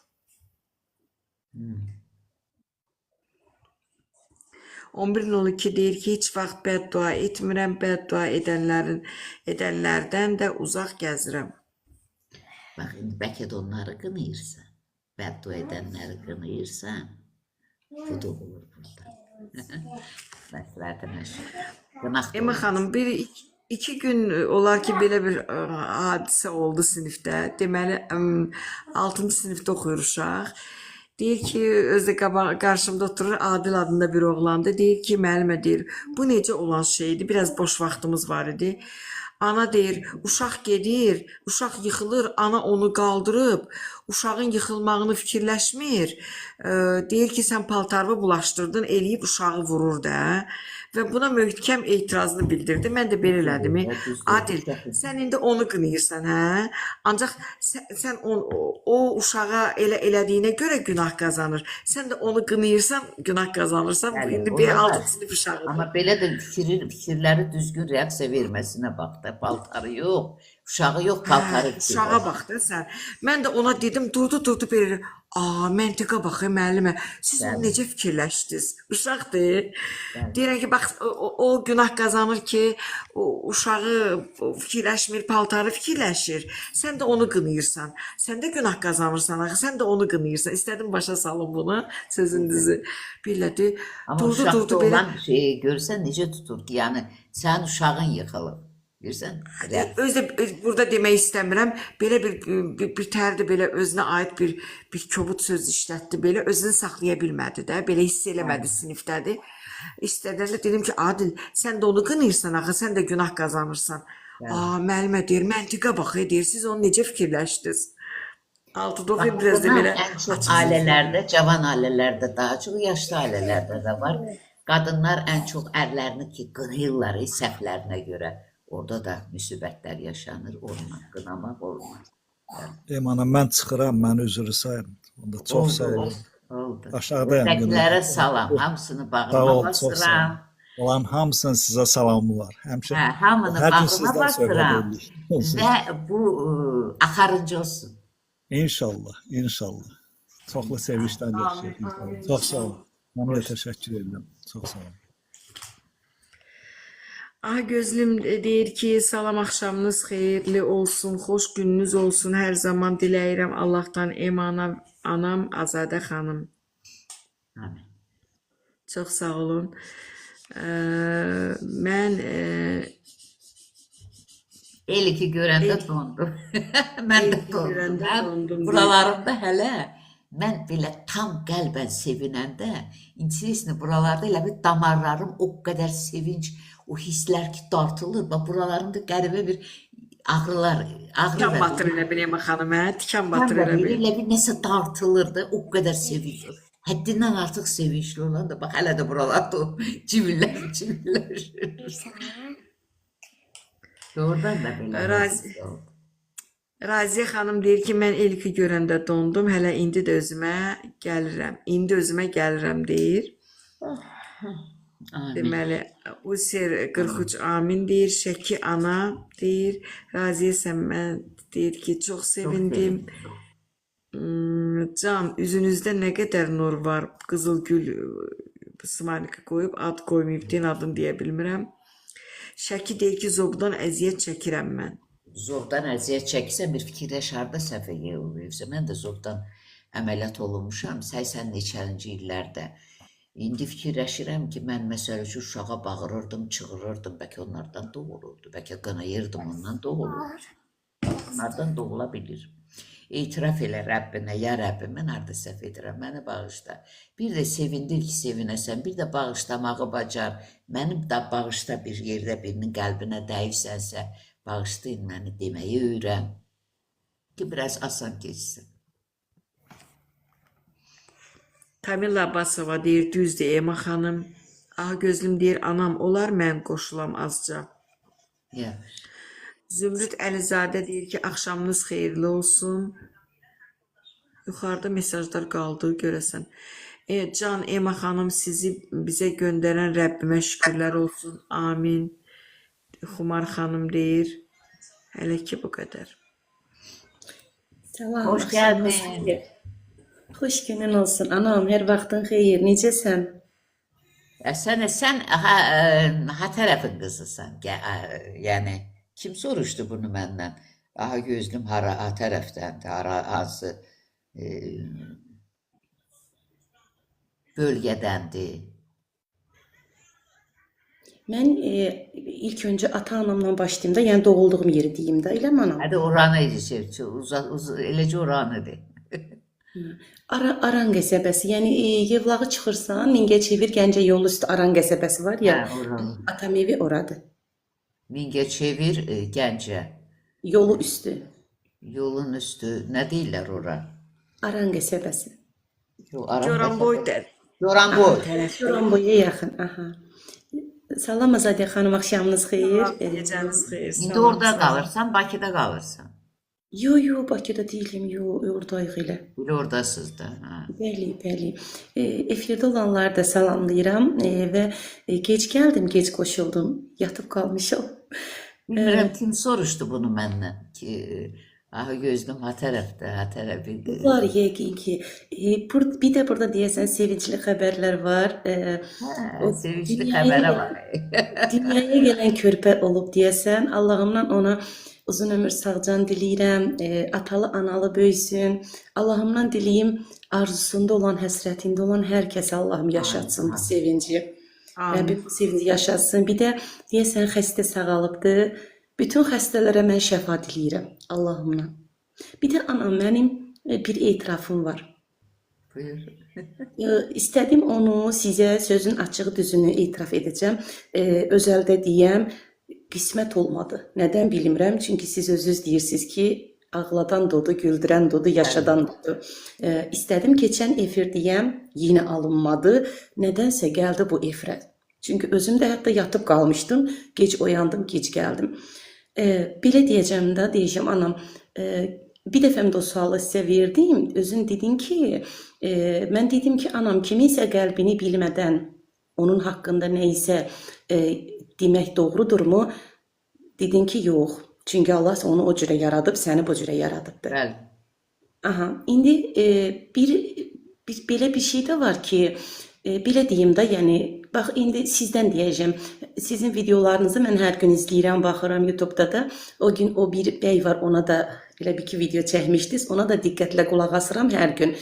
11.02 deyir ki, heç vaxt bəddua etmirəm, bəddua edənlərdən də uzaq gəzirəm. Bax, indi bəlkə də onları qınayırsan, bəddua edənləri qınayırsan, bu da olur burada. Məsləhətinə şükür. Ema xanım, iki gün olar ki, belə bir hadisə oldu sinifdə. Deməli, 6-cı sinifdə oxuyur uşaq. Deyir ki, özü qarşımda oturur, Adil adında bir oğlandı. Deyir ki, müəllimə deyir, bu necə olan şeydir? Biraz boş vaxtımız var idi. Ana deyir, uşaq gedir, uşaq yıxılır, ana onu qaldırıb, uşağın yıxılmağını fikirləşmir. Deyir ki, sən paltarını bulaşdırdın, eləyib uşağı vurur da. Və buna möhkəm etirazını bildirdi. Mən də belə elədim. Adil, sən indi onu qınayırsan, hə? Ancaq sən o uşağa elə elədiyinə görə günah qazanır. Sən də onu qınayırsan, günah qazanırsan. Bu indi bir 6 sinif uşağıdır. Amma belə də fikirləri düzgün reaksiya verməsinə bax da. də paltarı yox. Uşağı yox, paltarı Uşağa bax da sən. Mən də ona dedim, durdu belə. Məntiqə bax, müəllimə. Siz onu necə fikirləşdiniz? Uşaqdır. Deyirəm ki, bax o günah qazanır ki, o uşağı fikirləşmir, paltarı fikirləşir. Sən də onu qınayırsan. Sən də günah qazanırsan, axı sən də onu qınayırsan. İstədim başa salım bunu, sözünüzü. Belədir. Amma uşaqda olan şeyi görsən necə tutur ki, yəni sənin uşağın yıxılıb. Bilirsən? Özdə burada demək istəmirəm. Belə bir tərdə belə özünə aid bir kobud söz işlətdi. Belə özünü saxlaya bilmədi də. Belə hiss eləmədi sinifdədir. İstədəndə dedim ki, Adil, sən də onu qınayırsan, axı sən də günah qazanırsan. Müəllimə deyir, məntiqə bax, deyir, siz onu necə fikirləşdiniz? Altıdıq biraz da belə. Ən çox ailələrdə, cavan ailələrdə, daha çox yaşlı ailələrdə də var. Qadınlar ən çox ərlərini ki, qınayırlar səhvlərinə görə. Orada da müsibətlər yaşanır, olmaz, qınamaq olmaz. Ana, mən çıxıram, mən üzrü sayırım. Onda çox sağ olun. Oldu. Aşağıdayım. Buradakilərə salam, hamısını Sağ bağrıma ol, çox sağ olun. basıram. Olan hamısının sizə salamı var. Həmişə Hamını hər gün bağrıma sizdən basıram. söhbət edirik. Və bu axarıncı olsun. İnşallah, inşallah. Çoxlu sevincdən yaşayın. Çox sağ olun. Mən də təşəkkür edirəm. Çox sağ olun. Gözlüm deyir ki, salam, axşamınız xeyirli olsun, xoş gününüz olsun. Hər zaman diləyirəm Allahdan anam Azadə xanım. Amin. Çox sağ olun. Mən Eli ki görəndə dondum. Mən də dondum. Buralarımda hələ mən belə tam qəlbən sevinəndə, interesli buralarda elə bir damarlarım o qədər sevinç, o hisslər ki dartılır. Bax buralarımda qəribə bir ağrılar. tikan batır elə biləm xanım, tikan batır elə biləm. Elə bir nəsə dartılırdı, o qədər sevinç. Həddindən artıq sevincli olan da bax hələ də buralarda o civiller. Doğrudan da belə. Raziyə xanım deyir ki, mən ilki görəndə dondum, hələ indi də özümə gəlirəm deyir. Deməli, User 43 amin deyir, Şəki ana deyir, Raziyə Səməd deyir ki, çox sevindim. Can, üzünüzdə nə qədər nur var, Qızılgül smaylika qoyub, ad qoymayıb, din adını deyə bilmirəm. Şəki deyir ki, zoqdan əziyyət çəkirəm mən. Zoqdan əziyyət çəksə bir fikirləş harda səhvə yığılırsa. Mən də zoqdan əməliyyat olunmuşam 80 neçənci illərdə. İndi fikirləşirəm ki, mən məsəl üçün uşağa bağırırdım, çığırırdım, bəlkə onlardan doğulurdu, bəlkə qınayırdım, ondan doğulurdu. Onlardan doğula bilir. İtiraf elə Rəbbinə, ya Rəbbim, mən harada səhv edirəm, məni bağışla. Bir də sevindir ki, sevinəsən, bir də bağışlamağı bacar. Mənim də bağışla bir yerdə birinin qəlbinə dəyibsənsə, bağışlayın məni deməyi öyrən ki, biraz asan keçsin. Kamilla Abbasova deyir, düzdür Ema xanım. Gözlüm deyir, anam olar mən qoşulam azca. Yaxşı. Zümrüd Əlizadə deyir ki, axşamınız xeyirli olsun. Yuxarıda mesajlar qaldı, görəsən. Can, Ema xanım sizi bizə göndərən Rəbbimə şükürlər olsun. Amin. Xumar xanım deyir. Hələ ki bu qədər. Salam. Hoş geldin. Xoş günün olsun. Anam, hər vaxtın xeyir. Necəsən? Sən ha tərəfin qızısan. Yəni, kim soruşdu bunu məndən? Aha gözlüm hara tərəfdəndir, hara hansı bölgədəndir. Mən ilk öncə ata-anamla başlayım da, yəni doğulduğum yeri deyim də, eləmi anam? Hadi oranı idi, eləcə oranıdır. Aran qəsəbəsi, yəni Yevlağı çıxırsan, Mingəçevir, Gəncə yolu üstü Aran qəsəbəsi var ya, atam evi oradır. Mingəçevir, Gəncə. Yolu üstü. Yolun üstü, nə deyirlər ora? Aran qəsəbəsi. Goranboy der. Goranboy. Goranboya yaxın, aha. Salam Azadə xanım, axşamınız xeyir. Gecəniz xeyir. İndi orada qalırsan, Bakıda qalırsan. Yo, Bakıda deyiləm, oradayıq elə. Elə oradasınız da. Bəli. Efirdə olanları da salamlayıram və gec gəldim, gec qoşuldum, yatıb qalmışam. Bilmirəm kim soruşdu bunu məndən ki, aha gözlüm ha tərəfdə, ha tərəfdə. Var yəqin ki. Bir də burada deyəsən sevincli xəbərlər var. O Sevincli dünyaya xəbərə gələn- var. Dünyaya gələn körpə olub deyəsən. Allahımdan ona uzun ömür sağcan diləyirəm. Atalı, analı böyüsün. Allahımdan diləyim arzusunda olan, həsrətində olan hər kəsə Allahım yaşatsın bu sevinci. Rəbbim bu sevinci yaşatsın. Bir də deyəsən xəstə sağalıbdır. Bütün xəstələrə mən şəfa diləyirəm Allahımdan. Bir də anam mənim bir etirafım var. Buyur. İstədim onu sizə sözün açıq düzünü etiraf edəcəm. Özəldə deyəm, qismət olmadı. Nədən bilmirəm? Çünki siz özünüz deyirsiniz ki, ağladan dodu, güldürən dodu, yaşadan dodu. İstədim keçən efir deyəm, yenə alınmadı. Nədənsə gəldi bu efirə. Çünki özüm də hətta yatıb qalmışdım. Gec oyandım, gec gəldim. Belə deyəcəm də, deyəcəm anam, bir dəfəm də o sualı sizə verdim. Özün dedin ki, mən dedim ki, anam kimisə qəlbini bilmədən onun haqqında nə isə demək doğrudurmu? Dedin ki, yox. Çünki Allah onu o cürə yaradıb, səni bu cürə yaradıbdır. Bəli. Aha, indi belə bir şey də var ki, belə deyim də, yəni bax indi sizdən deyəcəm. Sizin videolarınızı mən hər gün izləyirəm, baxıram YouTube-da da. O gün o bir bəy var, ona da elə bir iki video çəkmişdiniz. Ona da diqqətlə qulaq asıram hər gün.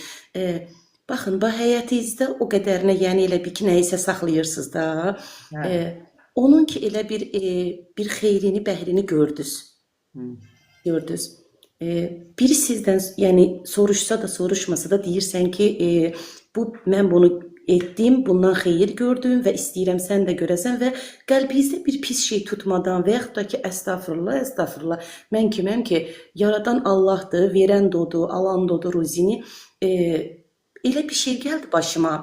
Baxın, bax həyatınızda o qədərinə, yəni elə bir ki, nə isə saxlayırsınız da. Onun ki elə bir xeyrini, bəhrini gördünüz. Gördünüz. Biri sizdən, yəni soruşsa da, soruşmasa da deyirsən ki, mən bunu etdim, bundan xeyir gördüm və istəyirəm sən də görəsən və qəlbinizdə bir pis şey tutmadan və yaxud da ki, əstəğfurullah, əstəğfurullah, mən kiməm ki, yaradan Allahdır, verən dodu, alan dodu ruzini. Elə bir şey gəldi başıma.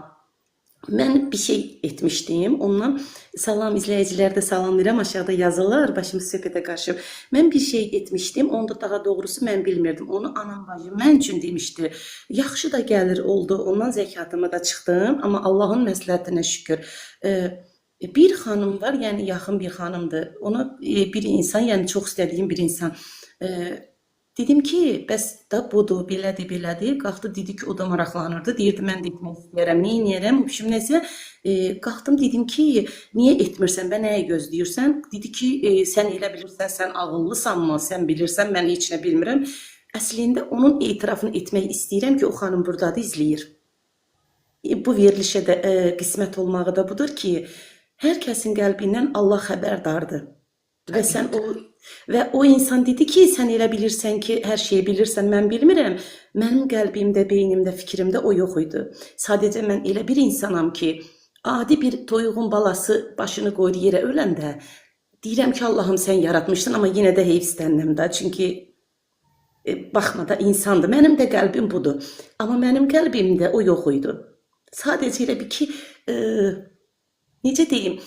Mən bir şey etmişdim. Ondan salam izləyicilər də salamlayıram. Aşağıda yazırlar. Başımız söhbətə qarışıb. Mən bir şey etmişdim. Onda daha doğrusu mən bilmirdim. Onu anam bacım mən üçün demişdi. Yaxşı da gəlir oldu. Ondan zəkatıma da çıxdım. Amma Allahın məsləhətinə şükür. Bir xanım var. Yəni yaxın bir xanımdır. Ona bir insan, yəni çox istədiyim bir insan. Dedim ki, bəs da budur, belədir, belədir. Qalxdı, dedi ki, o da maraqlanırdı. Deyirdi, mən də etmək istəyərəm, nə inəyərəm? Öpüşüm nəsə. Qalxdım, dedim ki, niyə etmirsən, bə nəyə gözləyirsən? Dedi ki, sən elə bilirsən, sən ağıllısanmı, sən bilirsən, mən heç nə bilmirəm. Əslində, onun etirafını etmək istəyirəm ki, o xanım buradadır, izləyir. Bu verilişə də qismət olmağı da budur ki, hər kəsin qəlbindən Allah xəbərdardır. Və o insan dedi ki, sən elə bilirsən ki, hər şeyi bilirsən, mən bilmirəm. Mənim qəlbimdə, beynimdə, fikrimdə o yox idi. Sadəcə mən elə bir insanam ki, adi bir toyuğun balası başını qoyur yerə öləndə, deyirəm ki, Allahım sən yaratmışdın, amma yenə də heyfslənirəm də. Çünki baxma da insandır. Mənim də qəlbim budur. Amma mənim qəlbimdə o yox idi. Sadəcə elə bir ki, necə deyim,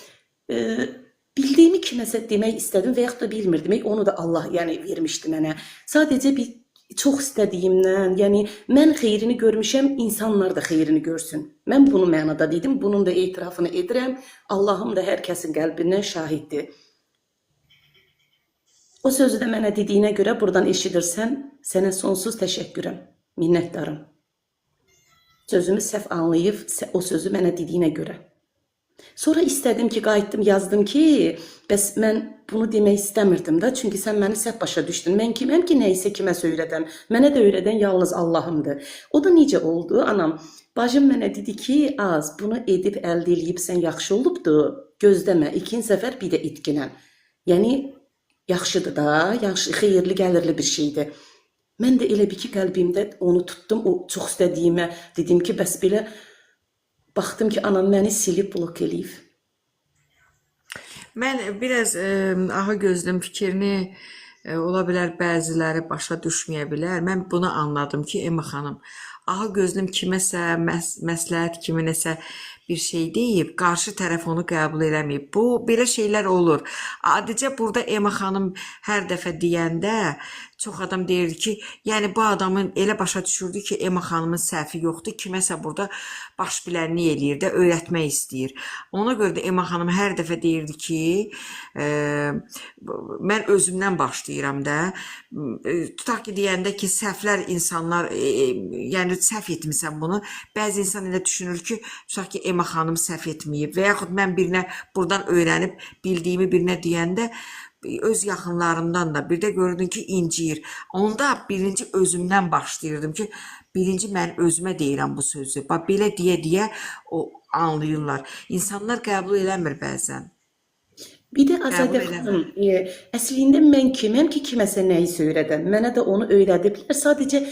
bildiyimi kiməsə demək istədim və yaxud da bilmirdim. Onu da Allah vermişdi mənə. Sadəcə bir çox istədiyimdən, yəni mən xeyrini görmüşəm, insanlar da xeyrini görsün. Mən bunu mənada dedim, bunun da etirafını edirəm. Allahım da hər kəsin qəlbindən şahiddir. O sözü də mənə dediyinə görə buradan eşidirsən, sənə sonsuz təşəkkürəm, minnətdarım. Sözümü səhv anlayıb, o sözü mənə dediyinə görə. Sonra istədim ki, qayıtdım, yazdım ki, bəs mən bunu demək istəmirdim da, çünki sən məni səhv başa düşdün. Mən kiməm ki, nə isə kimə söylədəm. Mənə də öyrədən yalnız Allahımdır. O da necə oldu, anam? Bacım mənə dedi ki, az, bunu edib, əldə eləyibsən, yaxşı olubdu, gözləmə, ikinci səfər bir də etginən. Yəni, yaxşıdır da, yaxşı, xeyirli, gəlirli bir şeydir. Mən də elə bir ki, qəlbimdə onu tutdum, o çox istədiyimə dedim ki, bəs belə baxdım ki, anam məni silib, blok eləyib. Mən biraz aha gözlüm fikrini ola bilər bəziləri başa düşməyə bilər. Mən bunu anladım ki, Emma xanım, aha gözlüm kiməsə məsləhət kimi nəsə bir şey deyib, qarşı tərəf onu qəbul eləməyib. Bu belə şeylər olur. Adicə burada Emma xanım hər dəfə deyəndə çox adam deyirdi ki, yəni bu adamın elə başa düşürdü ki, Emma xanımın səhvi yoxdur, kiməsə burada baş bilənlik eləyir də, öyrətmək istəyir. Ona görə də Emma xanım hər dəfə deyirdi ki, mən özümdən başlayıram da. Tutaq ki, deyəndə ki, səhvlər insanlar, yəni səhv etmirsən bunu. Bəzi insan elə düşünür ki, tutaq ki, Emma xanım səhv etməyib və yaxud mən birinə buradan öyrənib bildiyimi birinə deyəndə öz yaxınlarımdan da bir də gördün ki, inciyir. Onda birinci özümdən başlayırdım ki, birinci mən özümə deyirəm bu sözü. Bax, belə deyə o anlayırlar. İnsanlar qəbul eləmir bəzən. Bir də Azadə Qəbul xanım, əslində mən kiməm ki, kiməsə nəyisə öyrədəm. Mənə də onu öyrədiblər. Sadəcə